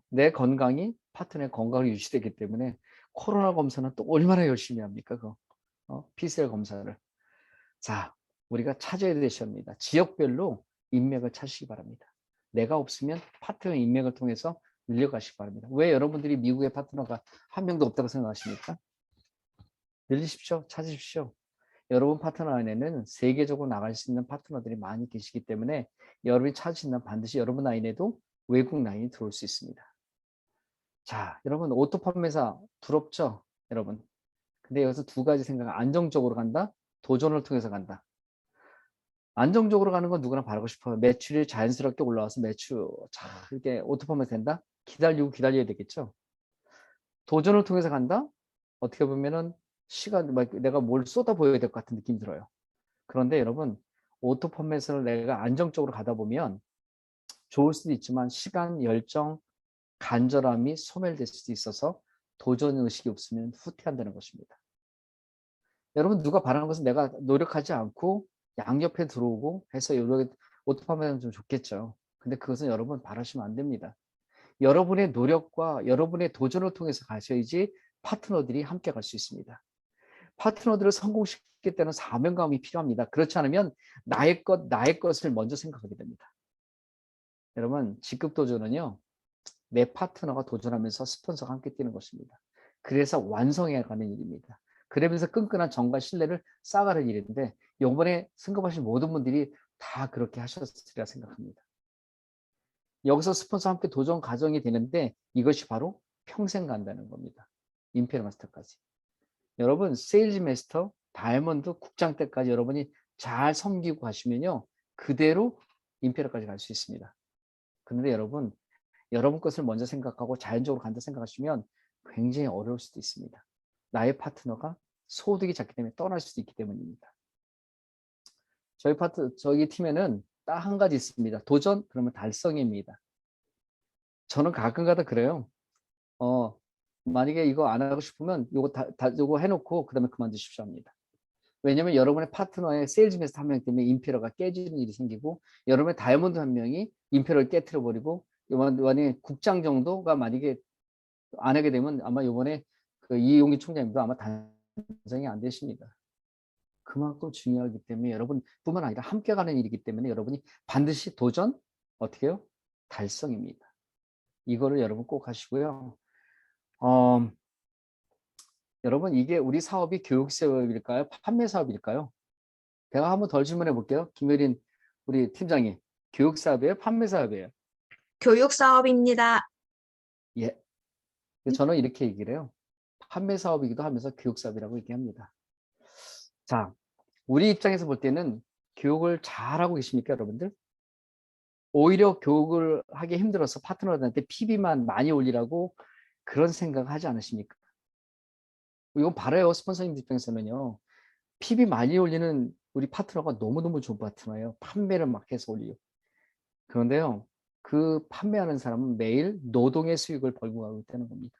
내 건강이 파트너의 건강을 유지되기 때문에 코로나 검사는 또 얼마나 열심히 합니까? PCR 검사를. 자, 우리가 찾아야 되십니다. 지역별로 인맥을 찾으시기 바랍니다. 내가 없으면 파트너 인맥을 통해서 늘려가시기 바랍니다. 왜 여러분들이 미국의 파트너가 한 명도 없다고 생각하십니까? 늘리십시오. 찾으십시오. 여러분 파트너 안에는 세계적으로 나갈 수 있는 파트너들이 많이 계시기 때문에 여러분이 찾으신다면 반드시 여러분 라인에도 외국 라인이 들어올 수 있습니다. 자, 여러분 오토 판매사 부럽죠? 여러분. 근데 여기서 두 가지 생각. 안정적으로 간다. 도전을 통해서 간다. 안정적으로 가는 건 누구나 바라고 싶어요. 매출이 자연스럽게 올라와서 매출 이렇게 오토 판매사 된다. 기다려야 되겠죠. 도전을 통해서 간다. 어떻게 보면은 내가 뭘 쏟아부어야 될 것 같은 느낌이 들어요. 그런데 여러분 오토 판매사를 내가 안정적으로 가다 보면 좋을 수도 있지만 시간, 열정, 간절함이 소멸될 수도 있어서 도전 의식이 없으면 후퇴한다는 것입니다. 여러분 누가 바라는 것은 내가 노력하지 않고 양옆에 들어오고 해서 오토 판매사는 좀 좋겠죠. 근데 그것은 여러분 바라시면 안 됩니다. 여러분의 노력과 여러분의 도전을 통해서 가셔야지 파트너들이 함께 갈 수 있습니다. 파트너들을 성공시킬 때는 사명감이 필요합니다. 그렇지 않으면 나의 것을 먼저 생각하게 됩니다. 여러분, 직급 도전은요, 내 파트너가 도전하면서 스폰서가 함께 뛰는 것입니다. 그래서 완성해가는 일입니다. 그러면서 끈끈한 정과 신뢰를 쌓아가는 일인데, 이번에 승급하신 모든 분들이 다 그렇게 하셨으리라 생각합니다. 여기서 스폰서와 함께 도전 과정이 되는데 이것이 바로 평생 간다는 겁니다. 임페리얼 마스터까지. 여러분 세일즈 마스터, 다이아몬드, 국장 때까지 여러분이 잘 섬기고 가시면요. 그대로 임페리얼까지 갈 수 있습니다. 그런데 여러분 것을 먼저 생각하고 자연적으로 간다 생각하시면 굉장히 어려울 수도 있습니다. 나의 파트너가 소득이 작기 때문에 떠날 수도 있기 때문입니다. 저희 팀에는 딱 한 가지 있습니다. 도전, 그러면 달성입니다. 저는 가끔가다 그래요. 만약에 이거 안 하고 싶으면 요거 해놓고 그다음에 그만두십시오 합니다. 왜냐하면 여러분의 파트너의 세일즈매스터 한 명 때문에 임페러가 깨지는 일이 생기고 여러분의 다이아몬드 한 명이 임페러를 깨트려버리고 만약에 국장 정도가 만약에 안 하게 되면 아마 이번에 이용기 총장님도 아마 단성이 안 되십니다. 그만큼 중요하기 때문에 여러분뿐만 아니라 함께 가는 일이기 때문에 여러분이 반드시 도전, 어떻게 해요? 달성입니다. 이거를 여러분 꼭 하시고요. 여러분 이게 우리 사업이 교육 사업일까요? 판매 사업일까요? 제가 한번 덜 질문해 볼게요. 김효린 우리 팀장님. 교육 사업이에요? 판매 사업이에요? 교육 사업입니다. 예. 저는 이렇게 얘기를 해요. 판매 사업이기도 하면서 교육 사업이라고 얘기합니다. 자, 우리 입장에서 볼 때는 교육을 잘하고 계십니까, 여러분들? 오히려 교육을 하기 힘들어서 파트너들한테 PB만 많이 올리라고 그런 생각 하지 않으십니까? 이건 바라요. 스폰서님 입장에서는요. PB 많이 올리는 우리 파트너가 너무너무 좋은 파트너예요. 판매를 막 해서 올리고. 그런데요. 그 판매하는 사람은 매일 노동의 수익을 벌고 가고 있다는 겁니다.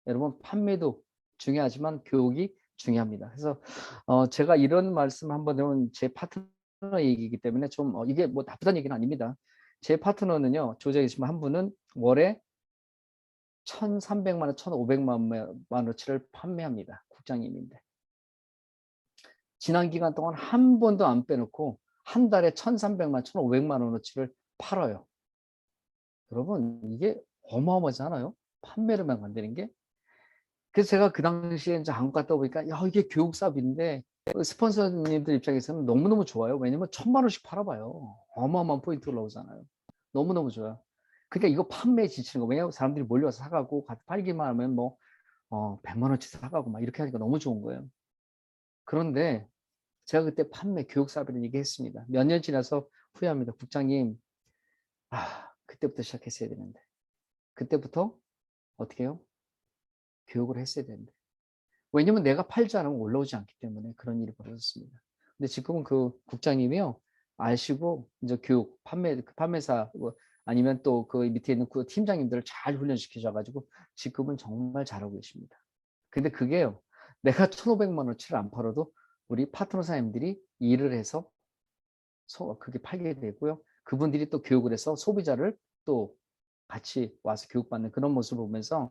여러분 판매도 중요하지만 교육이 중요합니다. 그래서 제가 이런 말씀 한번 하면 제 파트너 얘기이기 때문에 좀 이게 뭐 나쁘다는 얘기는 아닙니다. 제 파트너는요. 조직에 계시면 한 분은 월에 1,300만 원, 1,500만 원어치를 판매합니다. 국장님인데. 지난 기간 동안 한 번도 안 빼놓고 한 달에 1,300만, 1,500만 원어치를 팔아요. 여러분, 이게 어마어마하지 않아요? 판매로만 간다는 게. 그래서 제가 그 당시에 이제 한국 갔다 보니까, 야, 이게 교육 사업인데, 스폰서님들 입장에서는 너무너무 좋아요. 왜냐면 1,000만 원씩 팔아봐요. 어마어마한 포인트가 나오잖아요. 너무너무 좋아요. 그러니까 이거 판매에 지치는 거. 왜냐면 사람들이 몰려와서 사가고, 팔기만 하면 뭐, 100만 원치 사가고 막 이렇게 하니까 너무 좋은 거예요. 그런데 제가 그때 판매 교육 사업이라는 얘기 했습니다. 몇 년 지나서 후회합니다. 국장님, 그때부터 시작했어야 되는데. 그때부터 어떻게 해요? 교육을 했어야 되는데. 왜냐면 내가 팔지 않으면 올라오지 않기 때문에 그런 일이 벌어졌습니다. 근데 지금은 그 국장님이요, 아시고 이제 교육, 판매사 뭐 아니면 또 그 밑에 있는 그 팀장님들을 잘 훈련시키셔가지고 지금은 정말 잘하고 계십니다. 근데 그게요, 내가 1,500만 원치를 안 팔아도 우리 파트너 사장님들이 일을 해서 그게 팔게 되고요. 그분들이 또 교육을 해서 소비자를 또 같이 와서 교육받는 그런 모습을 보면서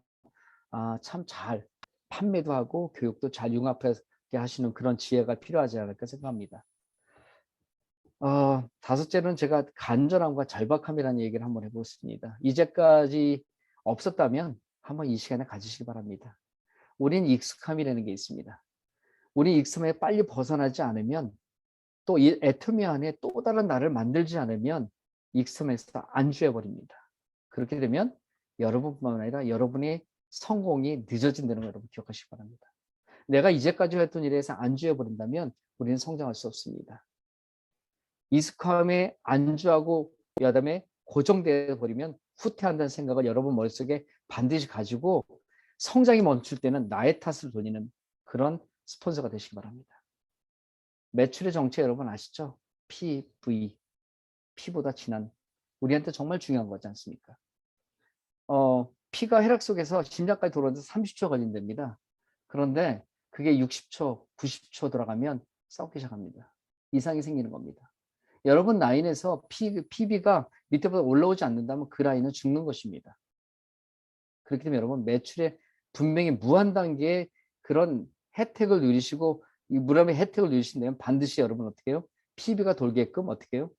참 잘 판매도 하고 교육도 잘 융합하게 하시는 그런 지혜가 필요하지 않을까 생각합니다. 다섯째는 제가 간절함과 절박함이라는 얘기를 한번 해보겠습니다. 이제까지 없었다면 한번 이 시간에 가지시기 바랍니다. 우린 익숙함이라는 게 있습니다. 우리 익숙함에 빨리 벗어나지 않으면 또 이 애터미 안에 또 다른 나를 만들지 않으면 익숙함에서 안주해버립니다. 그렇게 되면 여러분뿐만 아니라 여러분의 성공이 늦어진다는 걸 여러분 기억하시기 바랍니다. 내가 이제까지 했던 일에서 안주해버린다면 우리는 성장할 수 없습니다. 익숙함에 안주하고 그다음에 고정되어 버리면 후퇴한다는 생각을 여러분 머릿속에 반드시 가지고 성장이 멈출 때는 나의 탓을 돌리는 그런 스폰서가 되시기 바랍니다. 매출의 정체 여러분 아시죠? PV, P보다 진한, 우리한테 정말 중요한 거지 않습니까? 피가 혈액 속에서 심장까지 돌아오는데 30초 걸린답니다. 그런데 그게 60초, 90초 들어가면 썩기 시작합니다. 이상이 생기는 겁니다. 여러분 라인에서 PB가 밑에보다 올라오지 않는다면 그 라인은 죽는 것입니다. 그렇기 때문에 여러분 매출에 분명히 무한 단계의 그런 혜택을 누리시고 이 무람의 혜택을 누리신다면 반드시 여러분 어떻게 해요? PB가 돌게끔 어떻게 해요?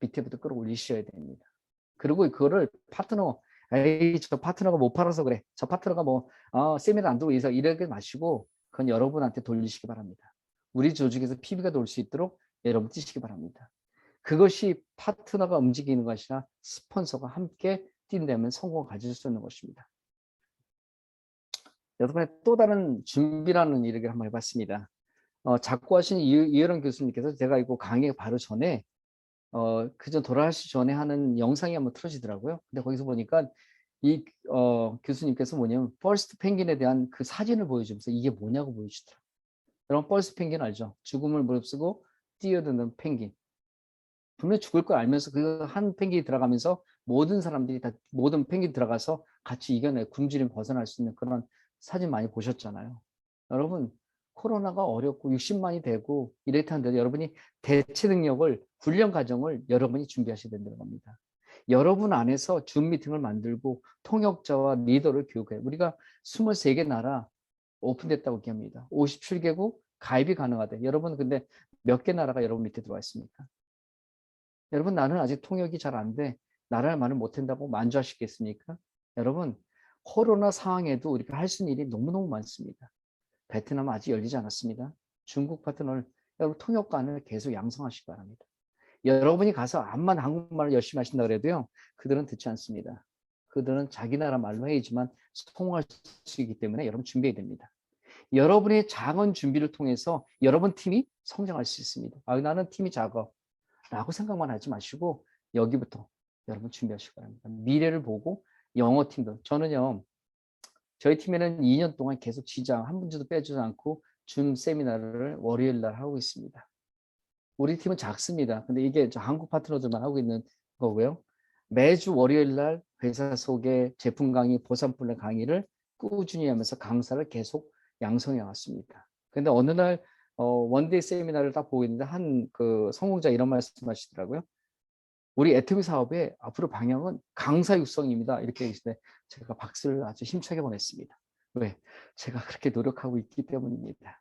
밑에부터 끌어올리셔야 됩니다. 그리고 그거를 에이, 저 파트너가 못 팔아서 그래. 저 파트너가 뭐, 세미나 안 들고 이러게 마시고, 그건 여러분한테 돌리시기 바랍니다. 우리 조직에서 PB가 돌 수 있도록 여러분 뛰시기 바랍니다. 그것이 파트너가 움직이는 것이나 스폰서가 함께 뛴다면 성공을 가질 수 있는 것입니다. 여러분의 또 다른 준비라는 이야기를 한번 해봤습니다. 작고하신 이혜령 교수님께서 제가 이거 강의 바로 전에 그저 돌아가시기 전에 하는 영상이 한번 틀어지더라고요. 근데 거기서 보니까 이 교수님께서 뭐냐면 퍼스트 펭귄에 대한 그 사진을 보여주면서 이게 뭐냐고 보여주더라고요. 여러분 퍼스트 펭귄 알죠? 죽음을 무릅쓰고 뛰어드는 펭귄. 분명히 죽을 걸 알면서 그 한 펭귄이 들어가면서 모든 사람들이 다 모든 펭귄 들어가서 같이 이겨내 굶주림 벗어날 수 있는 그런 사진 많이 보셨잖아요. 여러분 코로나가 어렵고 60만이 되고 이랬다는데 여러분이 대체 능력을 훈련 과정을 여러분이 준비하셔야 된다는 겁니다. 여러분 안에서 줌 미팅을 만들고 통역자와 리더를 교육해요. 우리가 23개 나라 오픈됐다고 얘기합니다. 57개국 가입이 가능하대. 여러분 근데 몇 개 나라가 여러분 밑에 들어와 있습니까? 여러분 나는 아직 통역이 잘 안 돼. 나라를 말을 못한다고 만족하시겠습니까? 여러분 코로나 상황에도 우리가 할 수 있는 일이 너무너무 많습니다. 베트남은 아직 열리지 않았습니다. 중국 파트너를 여러분 통역관을 계속 양성하시기 바랍니다. 여러분이 가서 암만 한국말을 열심히 하신다 그래도요. 그들은 듣지 않습니다. 그들은 자기 나라 말로 해야지만 성공할 수 있기 때문에 여러분 준비해야 됩니다. 여러분의 작은 준비를 통해서 여러분 팀이 성장할 수 있습니다. 나는 팀이 작아 라고 생각만 하지 마시고 여기부터 여러분 준비하시기 바랍니다. 미래를 보고 영어팀도 저는요. 저희 팀에는 2년 동안 계속 지장 한 분도 빼주지 않고 줌 세미나를 월요일 날 하고 있습니다. 우리 팀은 작습니다. 근데 이게 저 한국 파트너들만 하고 있는 거고요. 매주 월요일 날 회사 소개, 제품 강의, 보상 플랜 강의를 꾸준히 하면서 강사를 계속 양성해 왔습니다. 근데 어느 날 원데이 세미나를 딱 보고 있는데 한 그 성공자 이런 말씀 하시더라고요. 우리 애터미 사업의 앞으로 방향은 강사 육성입니다. 이렇게 얘기했는데 제가 박수를 아주 힘차게 보냈습니다. 왜? 제가 그렇게 노력하고 있기 때문입니다.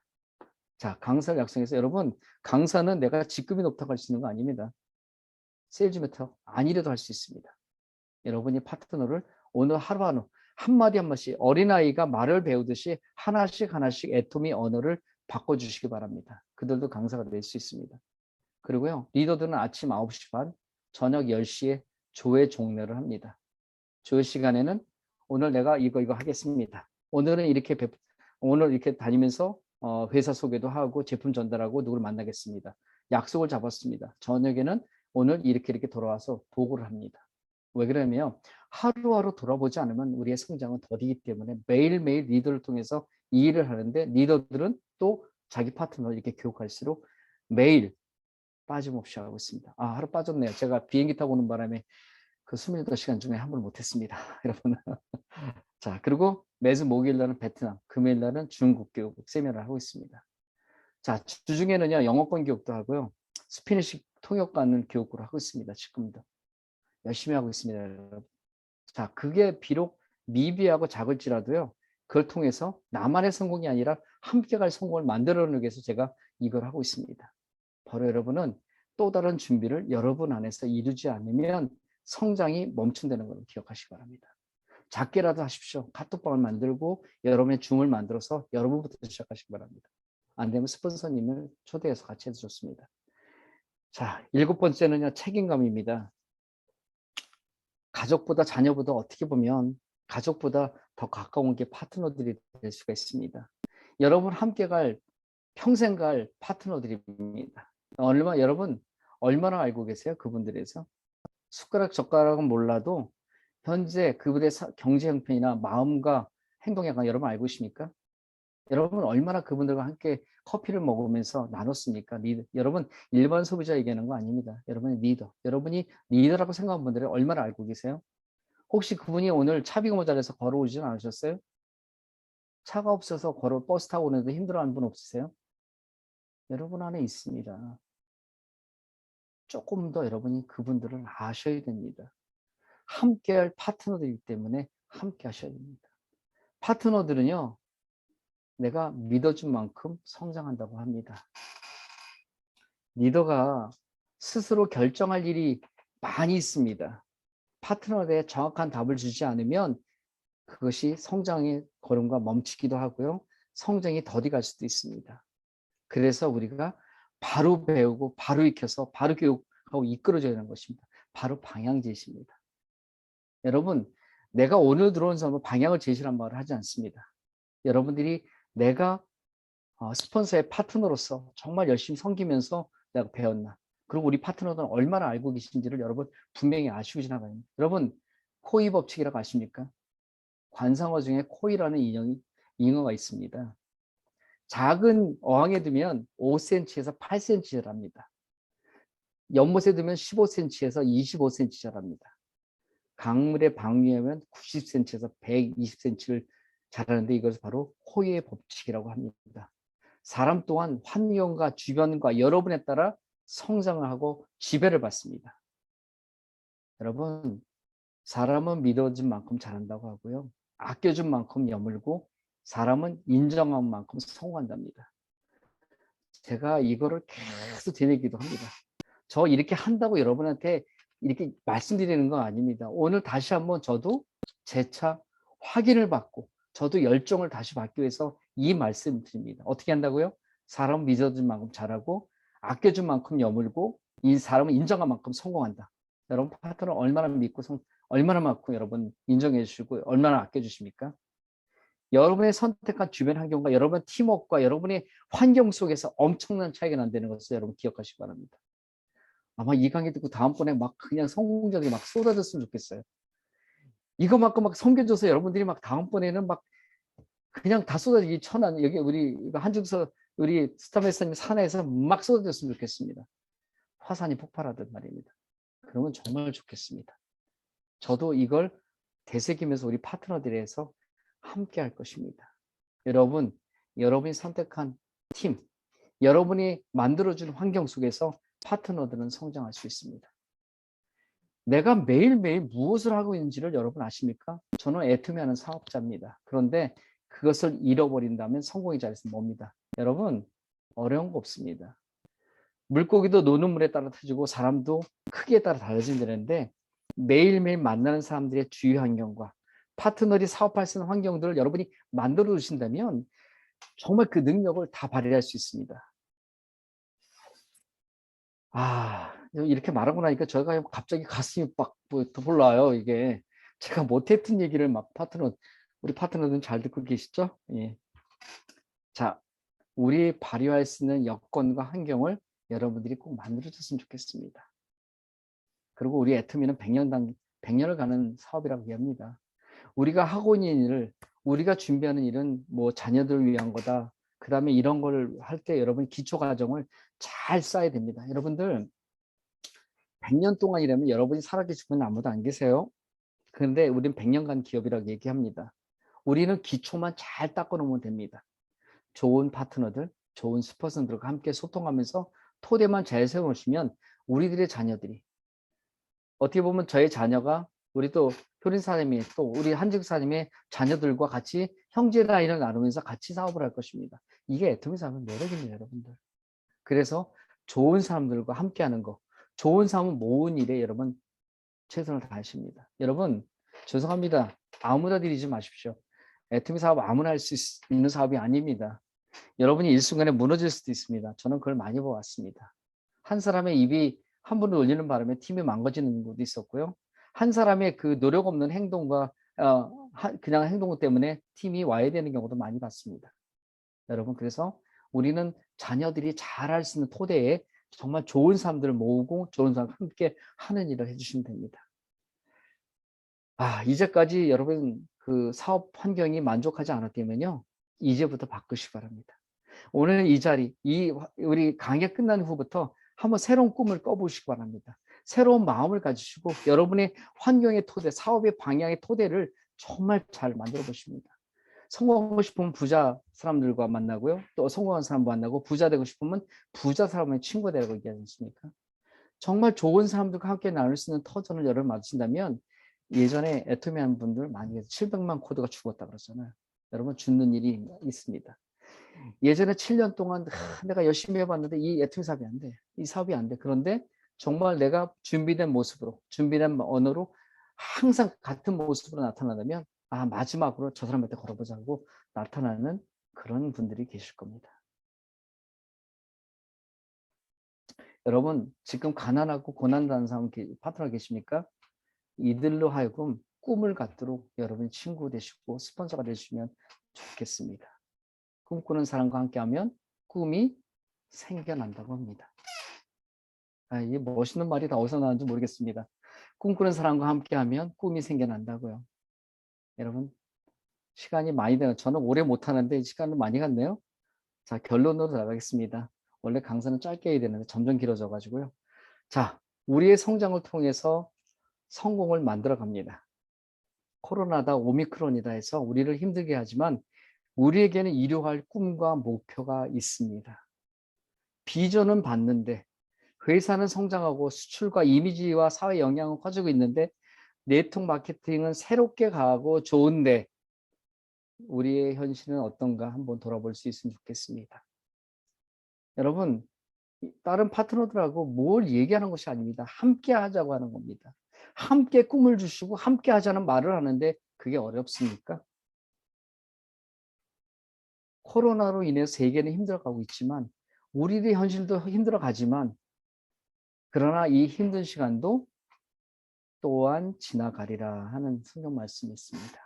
자, 강사를 양성해서 여러분, 강사는 내가 직급이 높다고 할 수 있는 거 아닙니다. 세일즈 메터 아니래도 할 수 있습니다. 여러분이 파트너를 오늘 하루하루 한마디 한마디씩 어린아이가 말을 배우듯이 하나씩 하나씩 애터미 언어를 바꿔주시기 바랍니다. 그들도 강사가 될 수 있습니다. 그리고요, 리더들은 아침 9시 반, 저녁 10시에 조회 종료를 합니다. 조회 시간에는 오늘 내가 이거 하겠습니다. 오늘은 오늘 이렇게 다니면서 회사 소개도 하고 제품 전달하고 누구를 만나겠습니다. 약속을 잡았습니다. 저녁에는 오늘 이렇게 돌아와서 보고를 합니다. 왜 그러냐면 하루하루 돌아보지 않으면 우리의 성장은 더디기 때문에 매일매일 리더를 통해서 이 일을 하는데 리더들은 또 자기 파트너를 이렇게 교육할수록 매일 빠짐없이 하고 있습니다. 아, 하루 빠졌네요. 제가 비행기 타고 오는 바람에 그 28시간 중에 한 번 못했습니다. 여러분. 자, 그리고 매주 목요일 날은 베트남, 금요일 날은 중국 교육 세미나를 하고 있습니다. 자, 주중에는요, 영어권 교육도 하고요. 스페니쉬 통역 받는 교육을 하고 있습니다. 지금도. 열심히 하고 있습니다, 여러분. 자, 그게 비록 미비하고 작을지라도요, 그걸 통해서 나만의 성공이 아니라 함께 갈 성공을 만들어내기 위해서 제가 이걸 하고 있습니다. 바로 여러분은 또 다른 준비를 여러분 안에서 이루지 않으면 성장이 멈춘다는 걸 기억하시기 바랍니다. 작게라도 하십시오. 카톡방을 만들고 여러분의 줌을 만들어서 여러분부터 시작하시기 바랍니다. 안 되면 스폰서님을 초대해서 같이 해도 좋습니다. 자, 7번째는요, 책임감입니다. 가족보다 자녀보다 어떻게 보면 가족보다 더 가까운 게 파트너들이 될 수가 있습니다. 여러분 함께 갈 평생 갈 파트너들입니다. 여러분 얼마나 알고 계세요? 그분들에서 숟가락 젓가락은 몰라도 현재 그분의 경제 형편이나 마음과 행동에 관한 여러분 알고 계십니까? 여러분 얼마나 그분들과 함께 커피를 먹으면서 나눴습니까? 여러분 일반 소비자 얘기하는 거 아닙니다. 여러분의 리더. 여러분이 리더라고 생각하는 분들이 얼마나 알고 계세요? 혹시 그분이 오늘 차비가 모자라서 걸어오지는 않으셨어요? 차가 없어서 버스 타고 오는데 힘들어하는 분 없으세요? 여러분 안에 있습니다. 조금 더 여러분이 그분들을 아셔야 됩니다. 함께할 파트너들이기 때문에 함께 하셔야 됩니다. 파트너들은요, 내가 믿어준 만큼 성장한다고 합니다. 리더가 스스로 결정할 일이 많이 있습니다. 파트너에 정확한 답을 주지 않으면 그것이 성장의 걸음과 멈추기도 하고요. 성장이 더디갈 수도 있습니다. 그래서 우리가 바로 배우고 바로 익혀서 바로 교육하고 이끌어줘야 하는 것입니다. 바로 방향 제시입니다. 여러분, 내가 오늘 들어온 사람은 방향을 제시란 말을 하지 않습니다. 여러분들이 내가 스폰서의 파트너로서 정말 열심히 섬기면서 내가 배웠나. 그리고 우리 파트너들은 얼마나 알고 계신지를 여러분 분명히 아시고 지나가야 합니다. 여러분, 코이 법칙이라고 아십니까? 관상어 중에 코이라는 잉어가 있습니다. 작은 어항에 두면 5cm에서 8cm 자랍니다. 연못에 두면 15cm에서 25cm 자랍니다. 강물에 방류하면 90cm에서 120cm를 자라는데 이것을 바로 코이의 법칙이라고 합니다. 사람 또한 환경과 주변과 여러분에 따라 성장을 하고 지배를 받습니다. 여러분, 사람은 믿어준 만큼 잘한다고 하고요. 아껴준 만큼 여물고 사람은 인정한 만큼 성공한답니다. 제가 이거를 계속 되뇌기도 합니다. 저 이렇게 한다고 여러분한테 이렇게 말씀드리는 거 아닙니다. 오늘 다시 한번 저도 재차 확인을 받고 저도 열정을 다시 받기 위해서 이 말씀 드립니다. 어떻게 한다고요? 사람 믿어준 만큼 잘하고 아껴준 만큼 여물고 이 사람은 인정한 만큼 성공한다. 여러분 파트너 얼마나 믿고 얼마나 많고 여러분 인정해 주시고 얼마나 아껴주십니까? 여러분의 선택한 주변 환경과 여러분의 팀워크와 여러분의 환경 속에서 엄청난 차이가 난다는 것을 여러분 기억하시기 바랍니다. 아마 이 강의 듣고 다음번에 막 그냥 성공적이 막 쏟아졌으면 좋겠어요. 이거만큼 막 섬겨줘서 여러분들이 막 다음번에는 막 그냥 다 쏟아지기 천한 여기 우리 한중서 우리 스타메스님 산에서 막 쏟아졌으면 좋겠습니다. 화산이 폭발하듯 말입니다. 그러면 정말 좋겠습니다. 저도 이걸 되새기면서 우리 파트너들에서 함께 할 것입니다. 여러분이 선택한 팀, 여러분이 만들어준 환경 속에서 파트너들은 성장할 수 있습니다. 내가 매일매일 무엇을 하고 있는지를 여러분 아십니까? 저는 애터미하는 사업자입니다. 그런데 그것을 잃어버린다면 성공의 자리에서 멉니다. 여러분, 어려운 거 없습니다. 물고기도 노는 물에 따라 터지고 사람도 크기에 따라 달라진다는데 매일매일 만나는 사람들의 주위 환경과 파트너리 사업할 수 있는 환경들을 여러분이 만들어 두신다면 정말 그 능력을 다 발휘할 수 있습니다. 이렇게 말하고 나니까 저희가 갑자기 가슴이 막 올라와요. 이게 제가 못했던 얘기를 막 우리 파트너들은 잘 듣고 계시죠? 예. 자, 우리 발휘할 수 있는 여건과 환경을 여러분들이 꼭 만들어줬으면 좋겠습니다. 그리고 우리 애터미는 100년을 가는 사업이라고 얘기합니다. 우리가 하고 있는 일을, 우리가 준비하는 일은 뭐 자녀들을 위한 거다. 그 다음에 이런 걸 할 때 여러분 기초 과정을 잘 쌓아야 됩니다. 여러분들 100년 동안 일하면 여러분이 살아계시면 아무도 안 계세요. 그런데 우리는 100년간 기업이라고 얘기합니다. 우리는 기초만 잘 닦아놓으면 됩니다. 좋은 파트너들, 좋은 스폰서들과 함께 소통하면서 토대만 잘 세워놓으시면 우리들의 자녀들이 어떻게 보면 저의 자녀가 우리 또 효린사님이 또 우리 한직사님의 자녀들과 같이 형제 라인을 나누면서 같이 사업을 할 것입니다. 이게 애터미 사업의 매력입니다, 여러분들. 그래서 좋은 사람들과 함께하는 거, 좋은 사람은 모은 일에 여러분 최선을 다하십니다. 여러분 죄송합니다. 아무나 들이지 마십시오. 애터미 사업 아무나 할 수 있는 사업이 아닙니다. 여러분이 일순간에 무너질 수도 있습니다. 저는 그걸 많이 보았습니다. 한 사람의 입이 한 번을 올리는 바람에 팀이 망가지는 것도 있었고요. 한 사람의 그 노력 없는 행동과 그냥 행동 때문에 팀이 와야 되는 경우도 많이 봤습니다. 여러분 그래서 우리는 자녀들이 잘할 수 있는 토대에 정말 좋은 사람들을 모으고 좋은 사람과 함께 하는 일을 해주시면 됩니다. 이제까지 여러분 그 사업 환경이 만족하지 않았다면요. 이제부터 바꾸시기 바랍니다. 오늘 이 자리, 우리 강의 끝난 후부터 한번 새로운 꿈을 꿔보시기 바랍니다. 새로운 마음을 가지시고 여러분의 환경의 토대, 사업의 방향의 토대를 정말 잘 만들어 보십니다. 성공하고 싶으면 부자 사람들과 만나고요. 또 성공한 사람 만나고 부자 되고 싶으면 부자 사람의 친구 되라고 얘기하지 않습니까? 정말 좋은 사람들과 함께 나눌 수 있는 터전을 여러분 맞으신다면 예전에 애터미 한 분들 많이 해서 700만 코드가 죽었다 그러잖아요. 여러분 죽는 일이 있습니다. 예전에 7년 동안 내가 열심히 해봤는데 이 애터미 사업이 안 돼. 이 사업이 안 돼. 그런데 정말 내가 준비된 모습으로, 준비된 언어로 항상 같은 모습으로 나타나면 마지막으로 저 사람한테 걸어보자 하고 나타나는 그런 분들이 계실 겁니다. 여러분 지금 가난하고 고난당하는 사람 파트너 계십니까? 이들로 하여금 꿈을 갖도록 여러분 친구 되시고 스폰서가 되시면 좋겠습니다. 꿈꾸는 사람과 함께하면 꿈이 생겨난다고 합니다. 이게 멋있는 말이 다 어디서 나왔는지 모르겠습니다. 꿈꾸는 사람과 함께하면 꿈이 생겨난다고요. 여러분 시간이 많이 되요. 저는 오래 못하는데 시간은 많이 갔네요. 자 결론으로 나가겠습니다. 원래 강사는 짧게 해야 되는데 점점 길어져 가지고요. 자 우리의 성장을 통해서 성공을 만들어 갑니다. 코로나다 오미크론이다 해서 우리를 힘들게 하지만 우리에게는 이루어갈 꿈과 목표가 있습니다. 비전은 봤는데 회사는 성장하고 수출과 이미지와 사회 영향은 커지고 있는데 네트워크 마케팅은 새롭게 가고 좋은데 우리의 현실은 어떤가 한번 돌아볼 수 있으면 좋겠습니다. 여러분 다른 파트너들하고 뭘 얘기하는 것이 아닙니다. 함께 하자고 하는 겁니다. 함께 꿈을 주시고 함께 하자는 말을 하는데 그게 어렵습니까? 코로나로 인해서 세계는 힘들어가고 있지만 우리의 현실도 힘들어가지만 그러나 이 힘든 시간도 또한 지나가리라 하는 성경 말씀이 있습니다.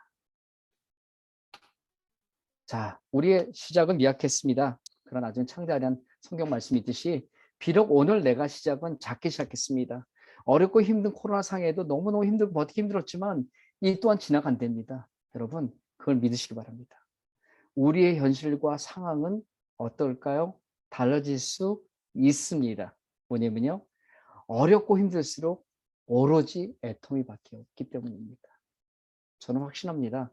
자, 우리의 시작은 미약했습니다. 그러나 나중에 창대하리란 성경 말씀이 있듯이 비록 오늘 내가 시작은 작게 시작했습니다. 어렵고 힘든 코로나 상해에도 너무너무 힘들고 버티기 힘들었지만 이 또한 지나간답니다. 여러분 그걸 믿으시기 바랍니다. 우리의 현실과 상황은 어떨까요? 달라질 수 있습니다. 뭐냐면요. 어렵고 힘들수록 오로지 애터미밖에 없기 때문입니다. 저는 확신합니다.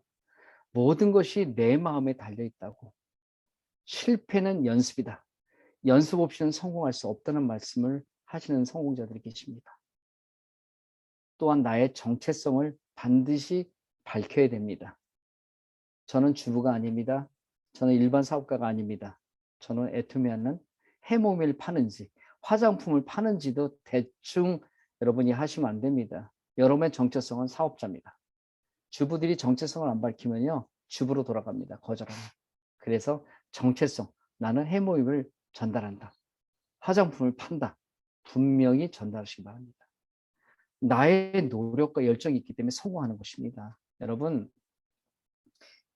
모든 것이 내 마음에 달려있다고. 실패는 연습이다. 연습 없이는 성공할 수 없다는 말씀을 하시는 성공자들이 계십니다. 또한 나의 정체성을 반드시 밝혀야 됩니다. 저는 주부가 아닙니다. 저는 일반 사업가가 아닙니다. 저는 애토미하는 해모밀 파는지 화장품을 파는지도 대충 여러분이 하시면 안 됩니다. 여러분의 정체성은 사업자입니다. 주부들이 정체성을 안 밝히면요. 주부로 돌아갑니다. 거절하면. 그래서 정체성, 나는 해모임을 전달한다. 화장품을 판다. 분명히 전달하시기 바랍니다. 나의 노력과 열정이 있기 때문에 성공하는 것입니다.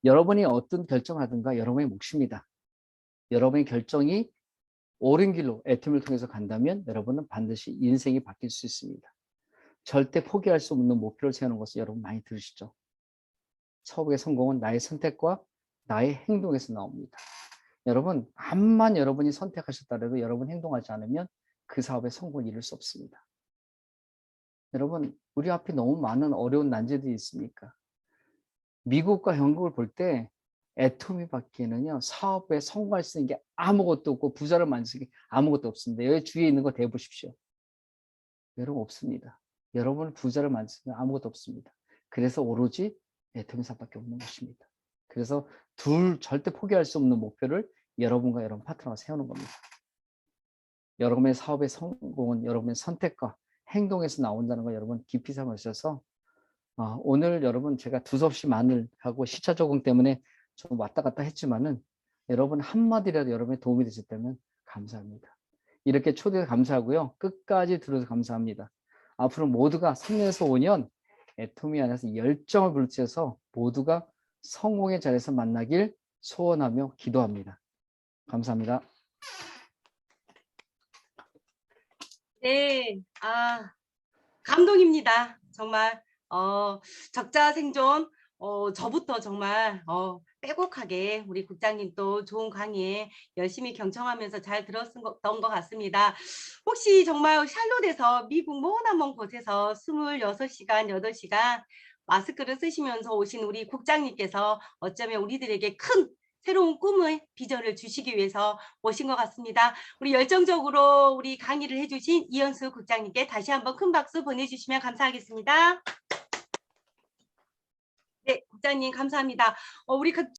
여러분이 어떤 결정을 하든가 여러분의 몫입니다. 여러분의 결정이 옳은 길로 애텀을 통해서 간다면 여러분은 반드시 인생이 바뀔 수 있습니다. 절대 포기할 수 없는 목표를 세우는 것을 여러분 많이 들으시죠? 사업의 성공은 나의 선택과 나의 행동에서 나옵니다. 여러분, 암만 여러분이 선택하셨다고 여러분 행동하지 않으면 그 사업의 성공을 이룰 수 없습니다. 여러분, 우리 앞에 너무 많은 어려운 난제들이 있습니까? 미국과 영국을 볼 때 애토미 밖에는요, 사업에 성공할 수 있는 게 아무것도 없고 부자를 만들 수 있는 게 아무것도 없습니다. 여기 주위에 있는 거 대보십시오. 여러분 없습니다. 여러분 부자를 만들 수 있는 아무것도 없습니다. 그래서 오로지 애토미 사업밖에 없는 것입니다. 그래서 절대 포기할 수 없는 목표를 여러분과 여러분 파트너가 세우는 겁니다. 여러분의 사업의 성공은 여러분의 선택과 행동에서 나온다는 걸 여러분 깊이 삼으셔서 오늘 여러분 제가 두서없이 마늘하고 시차 적응 때문에 좀 왔다 갔다 했지만은 여러분 한마디라도 여러분의 도움이 되셨다면 감사합니다. 이렇게 초대해 감사하고요. 끝까지 들어서 감사합니다. 앞으로 모두가 3년에서 5년 애토미 안에서 열정을 불태워서 모두가 성공의 자리에서 만나길 소원하며 기도합니다. 감사합니다. 네, 감동입니다. 정말 적자 생존 저부터 정말 빼곡하게 우리 국장님도 좋은 강의에 열심히 경청하면서 잘 들었던 것 같습니다. 혹시 정말 샬롯에서 미국 머나먼 곳에서 26시간, 8시간 마스크를 쓰시면서 오신 우리 국장님께서 어쩌면 우리들에게 큰 새로운 꿈의 비전을 주시기 위해서 오신 것 같습니다. 우리 열정적으로 우리 강의를 해주신 이현수 국장님께 다시 한번 큰 박수 보내주시면 감사하겠습니다. 네, 국장님 감사합니다. 우리